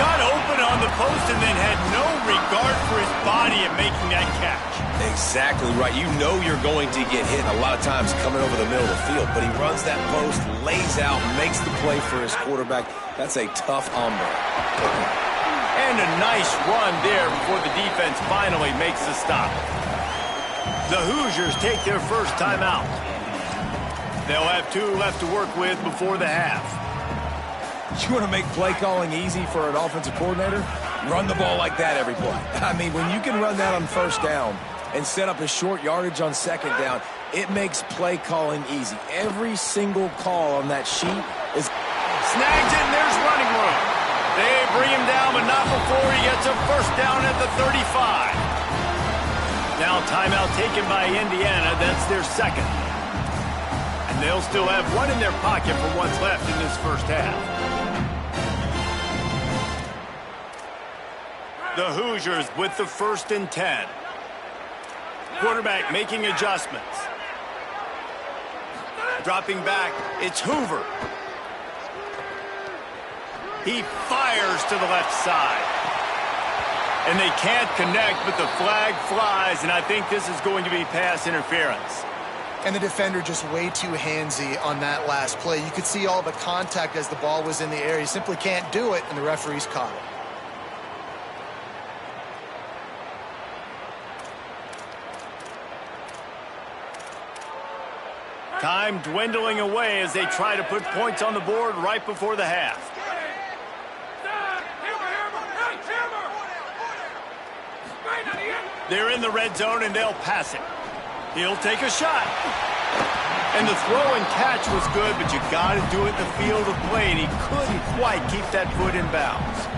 Got open on the post and then had no regard for his body in making that catch. Exactly right. You know you're going to get hit a lot of times coming over the middle of the field, but he runs that post, lays out, makes the play for his quarterback. That's a tough hombre. And a nice run there before the defense finally makes the stop. The Hoosiers take their first timeout. They'll have 2 left to work with before the half. You want to make play calling easy for an offensive coordinator? Run the ball like that every play. I mean, when you can run that on 1st down and set up a short yardage on 2nd down, it makes play calling easy. Every single call on that sheet is... Snags it, and there's running room. They bring him down, but not before he gets a 1st down at the 35. Now timeout taken by Indiana. That's their 2nd. And they'll still have 1 in their pocket for what's left in this first half. The Hoosiers with the 1st and 10. Quarterback making adjustments. Dropping back, it's Hoover. He fires to the left side. And they can't connect, but the flag flies, and I think this is going to be pass interference. And the defender just way too handsy on that last play. You could see all the contact as the ball was in the air. He simply can't do it, and the referees caught it. Time dwindling away as they try to put points on the board right before the half. They're in the red zone, and they'll pass it. He'll take a shot. And the throw and catch was good, but you got to do it in the field of play, and he couldn't quite keep that foot in bounds.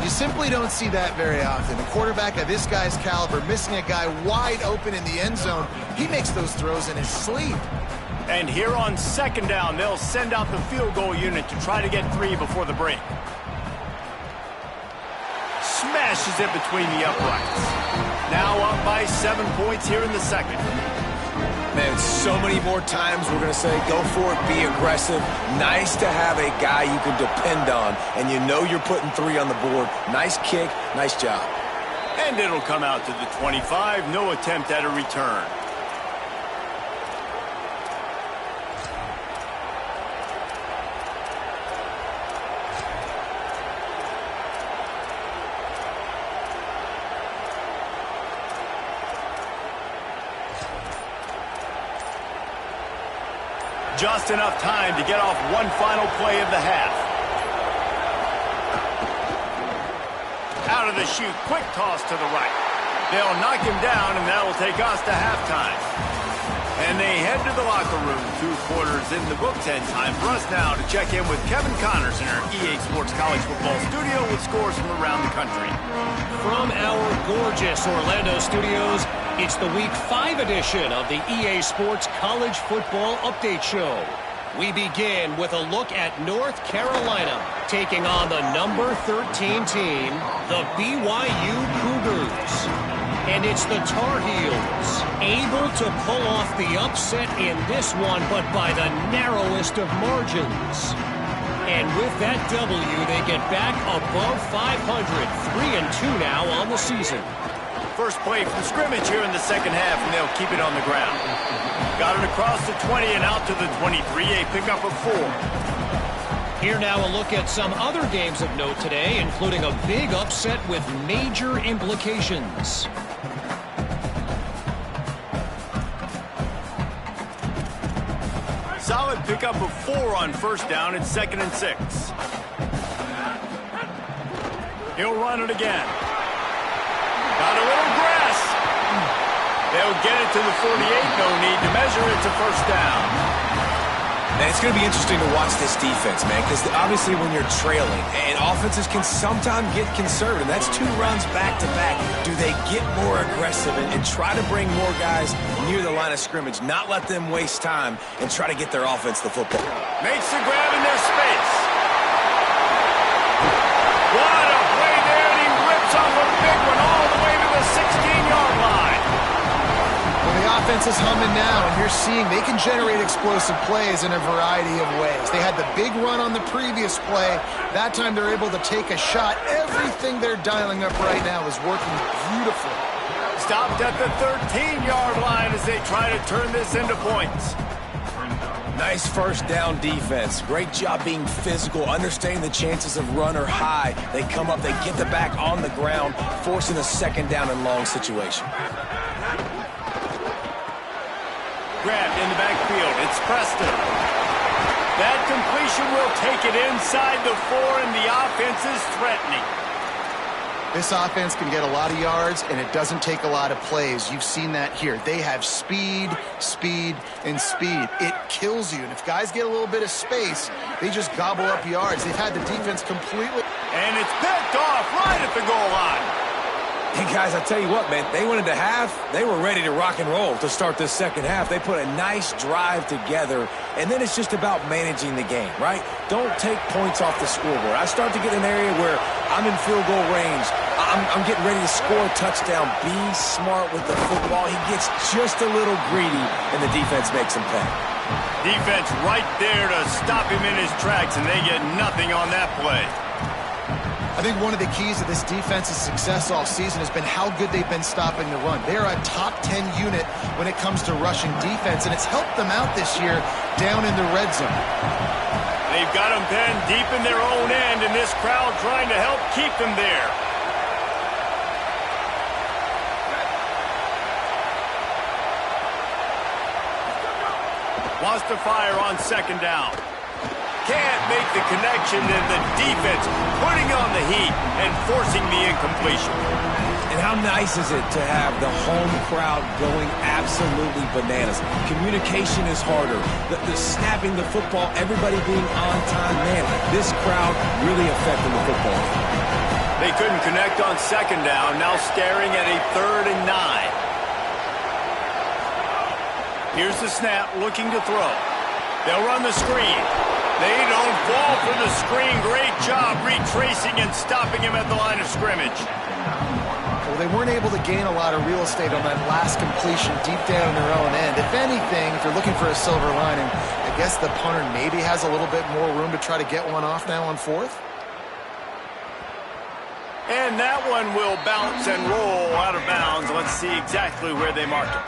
You simply don't see that very often. A quarterback of this guy's caliber missing a guy wide open in the end zone, he makes those throws in his sleep. And here on 2nd down, they'll send out the field goal unit to try to get 3 before the break. Smashes it between the uprights. Now up by 7 points here in the 2nd. Man, so many more times we're going to say, go for it, be aggressive. Nice to have a guy you can depend on, and you know you're putting 3 on the board. Nice kick, nice job. And it'll come out to the 25, no attempt at a return. Just enough time to get off one final play of the half. Out of the chute, quick toss to the right. They'll knock him down, and that will take us to halftime. And they head to the locker room. 2 quarters in the books, and time for us now to check in with Kevin Connors in our EA Sports College Football studio with scores from around the country. From our gorgeous Orlando studios, it's the Week 5 edition of the EA Sports College Football Update Show. We begin with a look at North Carolina taking on the number 13 team, the BYU Cougars. And it's the Tar Heels able to pull off the upset in this one, but by the narrowest of margins. And with that W, they get back above 500, 3-2 now on the season. First play from scrimmage here in the 2nd half, and they'll keep it on the ground. Got it across the 20 and out to the 23, a pickup of 4. Here now a look at some other games of note today, including a big upset with major implications. Solid pickup of 4 on 1st down. It's 2nd and 6. He'll run it again. Got a little grass. They'll get it to the 48, no need to measure it to first down. And it's going to be interesting to watch this defense, man, because obviously when you're trailing, and offenses can sometimes get conservative. That's 2 runs back-to-back. Do they get more aggressive and try to bring more guys near the line of scrimmage, not let them waste time, and try to get their offense the football? Makes the grab in their space. What a play there, and he rips off a big one all the way to the 16-yard line. Well, the offense is humming now, and you're seeing they can generate explosive plays in a variety of ways. They had the big run on the previous play. That time they're able to take a shot. Everything they're dialing up right now is working beautifully. Stopped at the 13-yard line as they try to turn this into points. Nice first down defense. Great job being physical, understanding the chances of run are high. They come up, they get the back on the ground, forcing a second down and long situation. Grabbed in the backfield. It's Preston. That completion will take it inside the 4, and the offense is threatening. This offense can get a lot of yards, and it doesn't take a lot of plays. You've seen that here. They have speed, speed, and speed. It kills you. And if guys get a little bit of space, they just gobble up yards. They've had the defense completely. And it's picked off right at the goal line. Hey, guys, I tell you what, man, they went into half. They were ready to rock and roll to start this second half. They put a nice drive together, and then it's just about managing the game, right? Don't take points off the scoreboard. I start to get in an area where I'm in field goal range. I'm getting ready to score a touchdown. Be smart with the football. He gets just a little greedy, and the defense makes him pay. Defense right there to stop him in his tracks, and they get nothing on that play. I think one of the keys to this defense's success all season has been how good they've been stopping the run. They're a top 10 unit when it comes to rushing defense, and it's helped them out this year down in the red zone. They've got them pinned deep in their own end, and this crowd trying to help keep them there. Wants to fire on second down. Can't make the connection, and the defense putting on the heat and forcing the incompletion. And how nice is it to have the home crowd going absolutely bananas? Communication is harder. The snapping the football, everybody being on time. Man, this crowd really affecting the football. They couldn't connect on second down, now staring at a 3rd and 9. Here's the snap, looking to throw. They'll run the screen. They don't fall for the screen. Great job retracing and stopping him at the line of scrimmage. Well, they weren't able to gain a lot of real estate on that last completion deep down in their own end. If anything, if you're looking for a silver lining, I guess the punter maybe has a little bit more room to try to get one off now on 4th. And that one will bounce and roll out of bounds. Let's see exactly where they mark it.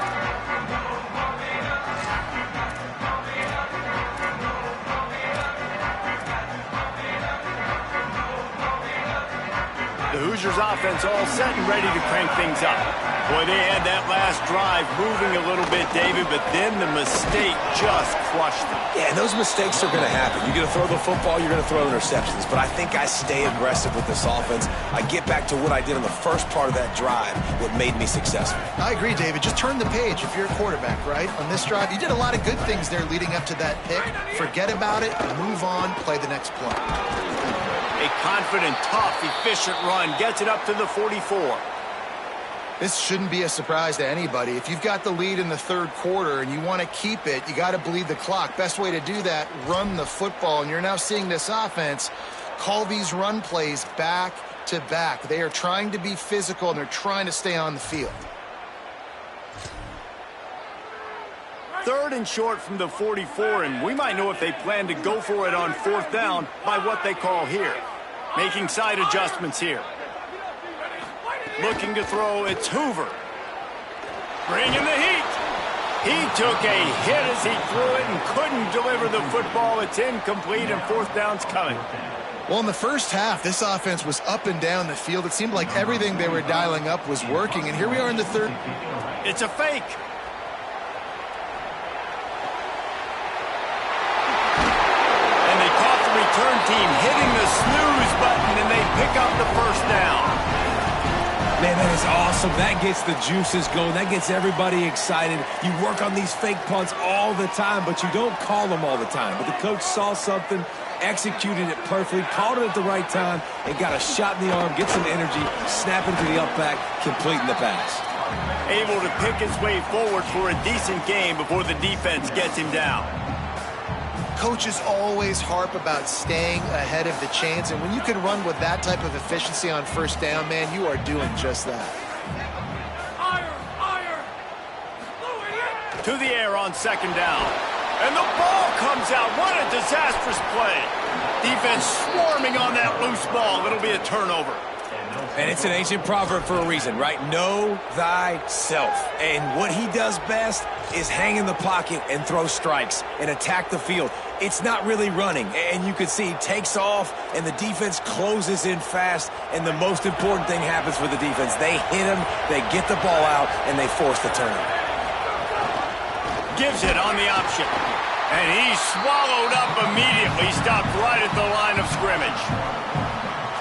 The Hoosiers offense all set and ready to crank things up. Boy, they had that last drive moving a little bit, David, but then the mistake just crushed them. Yeah, and those mistakes are going to happen. You're going to throw the football, you're going to throw interceptions. But I think I stay aggressive with this offense. I get back to what I did on the first part of that drive, what made me successful. I agree, David. Just turn the page if you're a quarterback, right? On this drive, you did a lot of good things there leading up to that pick. Forget about it, move on, play the next play. A confident, tough, efficient run gets it up to the 44. This shouldn't be a surprise to anybody. If you've got the lead in the 3rd quarter and you want to keep it, you got to bleed the clock. Best way to do that, run the football. And you're now seeing this offense call these run plays back to back. They are trying to be physical, and they're trying to stay on the field. 3rd and short from the 44, and we might know if they plan to go for it on 4th down by what they call here. Making side adjustments here. Looking to throw, it's Hoover. Bringing the heat. He took a hit as he threw it and couldn't deliver the football. It's incomplete, and 4th down's coming. Well, in the first half, this offense was up and down the field. It seemed like everything they were dialing up was working, and here we are in the 3rd. It's a fake. Return team hitting the snooze button, and they pick up the first down. Man, that is awesome. That gets the juices going. That gets everybody excited. You work on these fake punts all the time, but you don't call them all the time. But the coach saw something, executed it perfectly, called it at the right time, and got a shot in the arm, get some energy, snapping to the up back, completing the pass. Able to pick his way forward for a decent game before the defense gets him down. Coaches always harp about staying ahead of the chains, and when you can run with that type of efficiency on first down, man, you are doing just that. To the air on second down. And the ball comes out. What a disastrous play. Defense swarming on that loose ball. It'll be a turnover. And it's an ancient proverb for a reason, right? Know thyself. And what he does best is hang in the pocket and throw strikes and attack the field. It's not really running. And you can see he takes off and the defense closes in fast. And the most important thing happens for the defense. They hit him, they get the ball out, and they force the turnover. Gives it on the option. And he's swallowed up immediately. Stopped right at the line of scrimmage.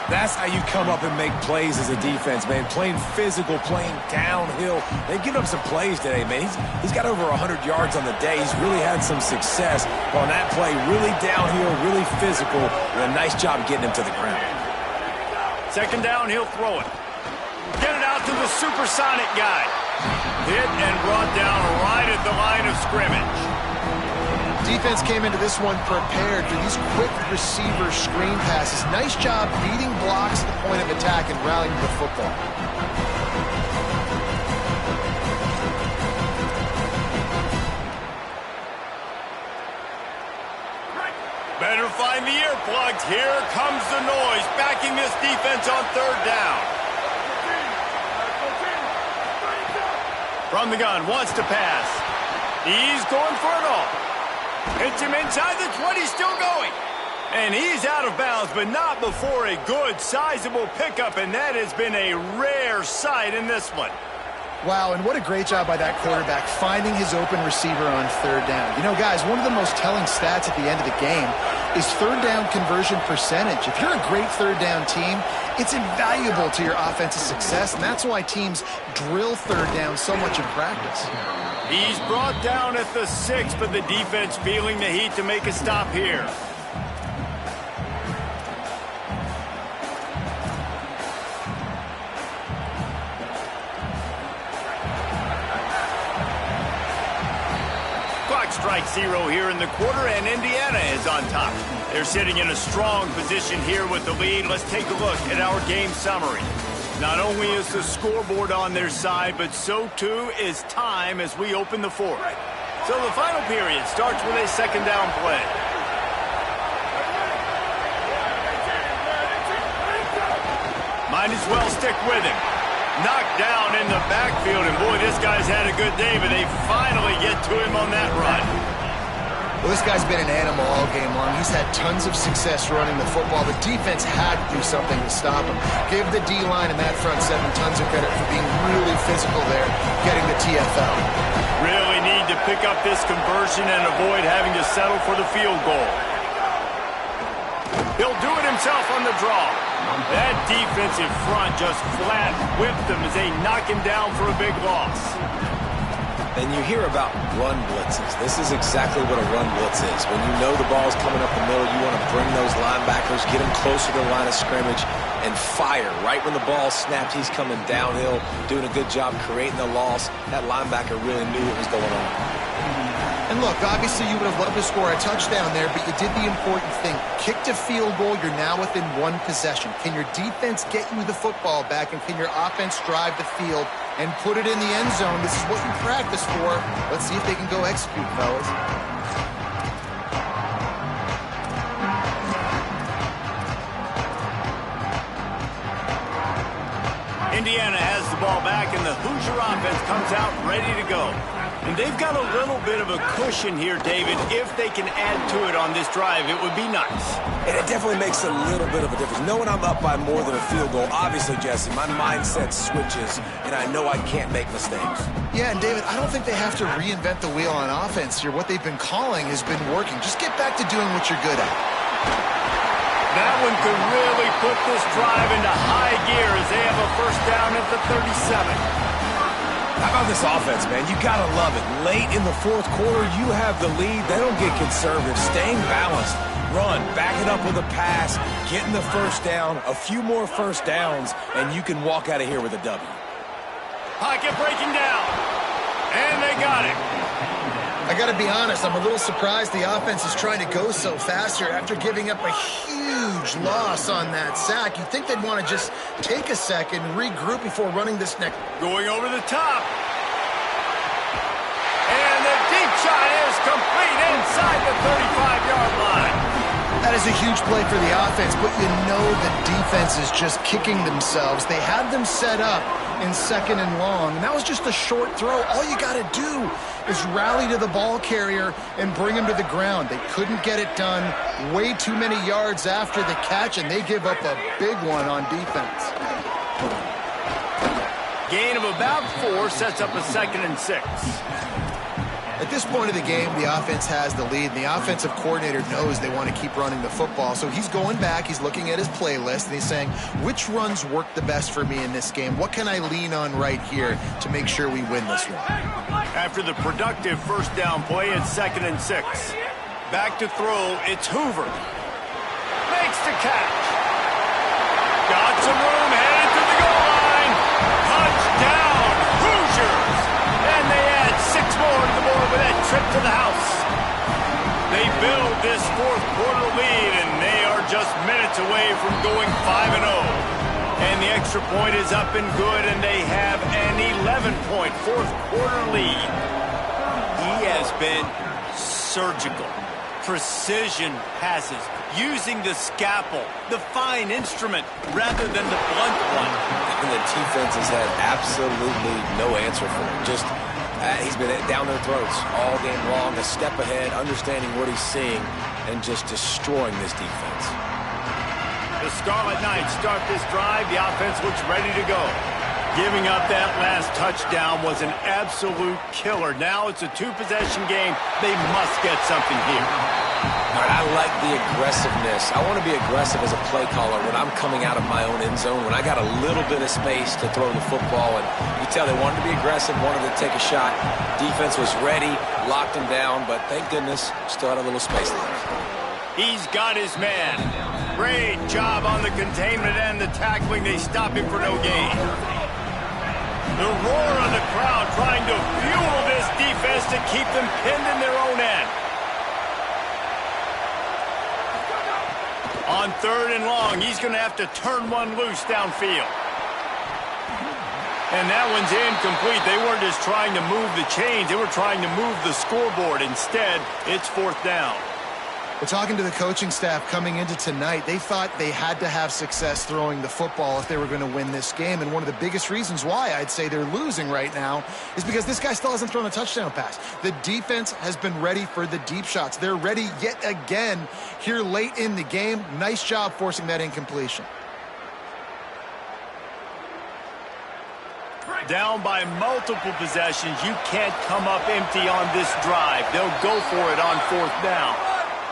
That's how you come up and make plays as a defense, man. Playing physical, playing downhill. They've given up some plays today, man. He's got over 100 yards on the day. He's really had some success on that play. Really downhill, really physical, and a nice job getting him to the ground. Second down, he'll throw it. Get it out to the supersonic guy. Hit and brought down right at the line of scrimmage. Defense came into this one prepared for these quick receiver screen passes. Nice job beating blocks at the point of attack and rallying the football. Better find the earplugs. Here comes the noise, backing this defense on third down. From the gun, wants to pass. He's going for it all. Hits him inside the 20, still going. And he's out of bounds, but not before a good, sizable pickup, and that has been a rare sight in this one. Wow, and what a great job by that quarterback finding his open receiver on third down. You know, guys, one of the most telling stats at the end of the game is third down conversion percentage. If you're a great third down team, it's invaluable to your offensive success, and that's why teams drill third down so much in practice. He's brought down at the 6, but the defense feeling the heat to make a stop here. Clock strikes 0 here in the quarter, and Indiana is on top. They're sitting in a strong position here with the lead. Let's take a look at our game summary. Not only is the scoreboard on their side, but so too is time as we open the fourth. So the final period starts with a second down play. Might as well stick with him. Knocked down in the backfield, and boy, this guy's had a good day, but they finally get to him on that run. Well, this guy's been an animal all game long. He's had tons of success running the football. The defense had to do something to stop him. Give the D-line and that front seven tons of credit for being really physical there, getting the TFL. Really need to pick up this conversion and avoid having to settle for the field goal. He'll do it himself on the draw. That defensive front just flat whipped him as they knock him down for a big loss. And you hear about run blitzes. This is exactly what a run blitz is. When you know the ball's coming up the middle, you want to bring those linebackers, get them closer to the line of scrimmage, and fire. Right when the ball snapped, he's coming downhill, doing a good job creating the loss. That linebacker really knew what was going on. And look, obviously you would have loved to score a touchdown there, but you did the important thing. Kicked a field goal, you're now within one possession. Can your defense get you the football back, and can your offense drive the field and put it in the end zone? This is what you practice for. Let's see if they can go execute, fellas. Indiana has the ball back, and the Hoosier offense comes out ready to go. And they've got a little bit of a cushion here, David. If they can add to it on this drive, it would be nice. And it definitely makes a little bit of a difference. Knowing I'm up by more than a field goal, obviously, Jesse, my mindset switches, and I know I can't make mistakes. Yeah, and David, I don't think they have to reinvent the wheel on offense here. What they've been calling has been working. Just get back to doing what you're good at. That one could really put this drive into high gear as they have a first down at the 37. How about this offense, man? You got to love it. Late in the fourth quarter, you have the lead. They don't get conservative. Staying balanced. Run, back it up with a pass, getting the first down, a few more first downs, and you can walk out of here with a W. Pocket breaking down. And they got it. I got to be honest, I'm a little surprised the offense is trying to go so fast here after giving up a huge loss on that sack. You'd think they'd want to just take a second, regroup before running this next. Going over the top. And the deep shot is complete inside the 35-yard line. That is a huge play for the offense, but you know the defense is just kicking themselves. They had them set up in 2nd and long, and that was just a short throw. All you got to do is rally to the ball carrier and bring him to the ground. They couldn't get it done. Way too many yards after the catch, and they give up a big one on defense. Gain of about 4 sets up a 2nd and 6. At this point of the game, the offense has the lead, and the offensive coordinator knows they want to keep running the football. So he's going back, he's looking at his playlist, and he's saying, which runs work the best for me in this game? What can I lean on right here to make sure we win this one? After the productive first down play, it's 2nd and 6. Back to throw, it's Hoover. Makes the catch. Got some room, headed to the goal line. Touchdown, Hoosiers! And they add 6 more to the board with that trip to the house. They build this fourth quarter lead, and they are just minutes away from going 5-0. And the extra point is up and good, and they have an 11-point fourth quarter lead. He has been surgical. Precision passes, using the scalpel, the fine instrument, rather than the blunt one. And the defense has had absolutely no answer for him. Just, he's been down their throats all game long, a step ahead, understanding what he's seeing, and just destroying this defense. The Scarlet Knights start this drive. The offense looks ready to go. Giving up that last touchdown was an absolute killer. Now it's a 2-possession game. They must get something here. All right, I like the aggressiveness. I want to be aggressive as a play caller when I'm coming out of my own end zone, when I got a little bit of space to throw the football. And you tell they wanted to be aggressive, wanted to take a shot. Defense was ready, locked him down, but thank goodness, still had a little space left. He's got his man. Great job on the containment and the tackling. They stop him for no gain. The roar of the crowd trying to fuel this defense to keep them pinned in their own end. On 3rd and long, he's going to have to turn one loose downfield. And that one's incomplete. They weren't just trying to move the chains. They were trying to move the scoreboard. Instead, it's 4th down. We're talking to the coaching staff coming into tonight. They thought they had to have success throwing the football if they were going to win this game. And one of the biggest reasons why I'd say they're losing right now is because this guy still hasn't thrown a touchdown pass. The defense has been ready for the deep shots. They're ready yet again here late in the game. Nice job forcing that incompletion. Down by multiple possessions. You can't come up empty on this drive. They'll go for it on 4th down.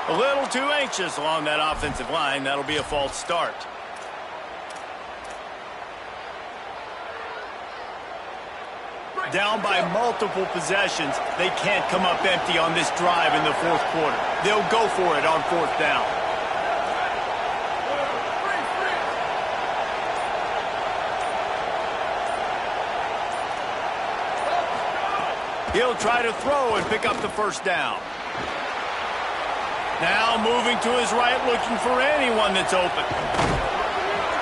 A little too anxious along that offensive line. That'll be a false start. Down by multiple possessions. They can't come up empty on this drive in the 4th quarter. They'll go for it on 4th down. He'll try to throw and pick up the first down. Now moving to his right, looking for anyone that's open.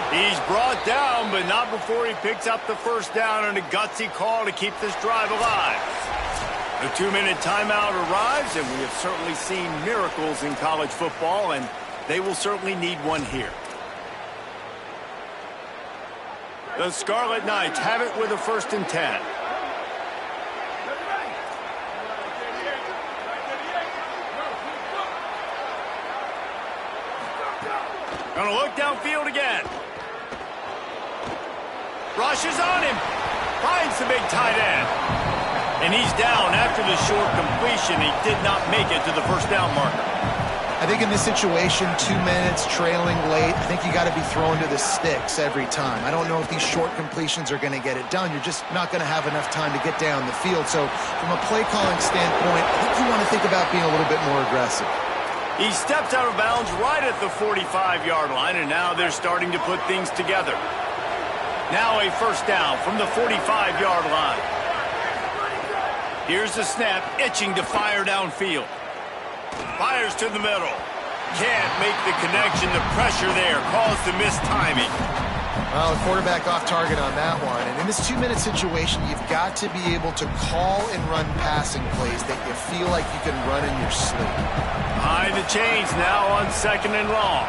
He's brought down, but not before he picks up the first down, and a gutsy call to keep this drive alive. The 2-minute timeout arrives, and we have certainly seen miracles in college football, and they will certainly need one here. The Scarlet Knights have it with a 1st and 10. Gonna look downfield again. Rushes on him. Finds the big tight end. And he's down after the short completion. He did not make it to the first down marker. I think in this situation, 2 minutes, trailing late, I think you got to be throwing to the sticks every time. I don't know if these short completions are going to get it done. You're just not going to have enough time to get down the field. So from a play calling standpoint, I think you want to think about being a little bit more aggressive. He stepped out of bounds right at the 45-yard line, and now they're starting to put things together. Now a first down from the 45-yard line. Here's the snap, itching to fire downfield. Fires to the middle. Can't make the connection. The pressure there caused the missed timing. Well, the quarterback off target on that one. And in this 2-minute situation, you've got to be able to call and run passing plays that you feel like you can run in your sleep. Behind the chains now on 2nd and long.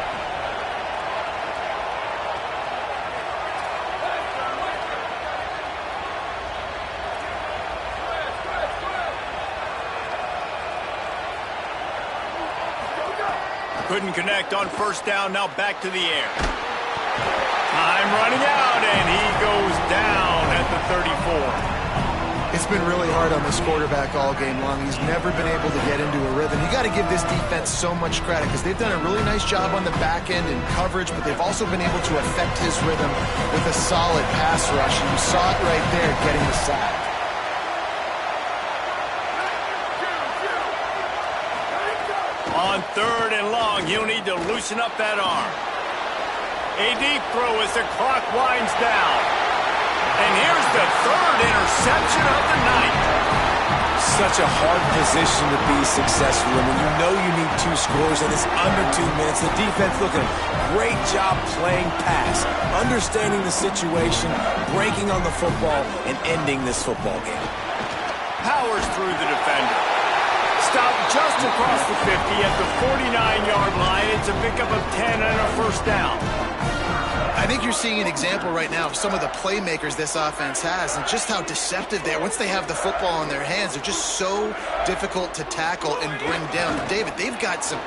Couldn't connect on first down, now back to the air. Time running out, and he goes down at the 34. It's been really hard on this quarterback all game long. He's never been able to get into a rhythm. You got to give this defense so much credit because they've done a really nice job on the back end in coverage, but they've also been able to affect his rhythm with a solid pass rush. And you saw it right there getting the sack. On 3rd and long, he'll need to loosen up that arm. A deep throw as the clock winds down. And here's the 3rd interception of the night. Such a hard position to be successful in when you know you need 2 scores and it's under 2 minutes. The defense looking great job playing pass, understanding the situation, breaking on the football, and ending this football game. Powers through the defender. Stopped just across the 50 at the 49-yard line. It's a pickup of 10 and a first down. I think you're seeing an example right now of some of the playmakers this offense has and just how deceptive they are. Once they have the football in their hands, they're just so difficult to tackle and bring down. David, they've got some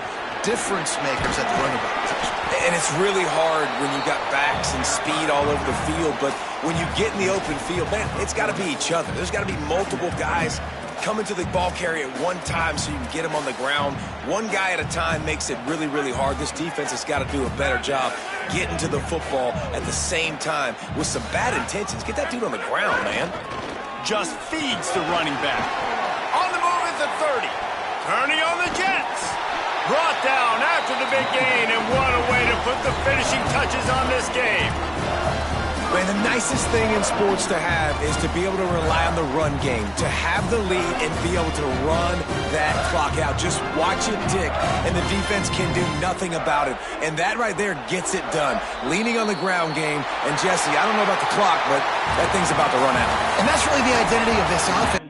difference makers at the running back position. And it's really hard when you've got backs and speed all over the field, but when you get in the open field, man, it's got to be each other. There's got to be multiple guys coming to the ball carrier at one time so you can get him on the ground. One guy at a time makes it really, really hard. This defense has got to do a better job getting to the football at the same time with some bad intentions. Get that dude on the ground, man. Just feeds the running back. On the move at the 30. Turning on the Jets. Brought down after the big gain, and what a way to put the finishing touches on this game. Man, the nicest thing in sports to have is to be able to rely on the run game, to have the lead and be able to run that clock out. Just watch it tick, and the defense can do nothing about it. And that right there gets it done. Leaning on the ground game. And Jesse, I don't know about the clock, but that thing's about to run out. And that's really the identity of this offense.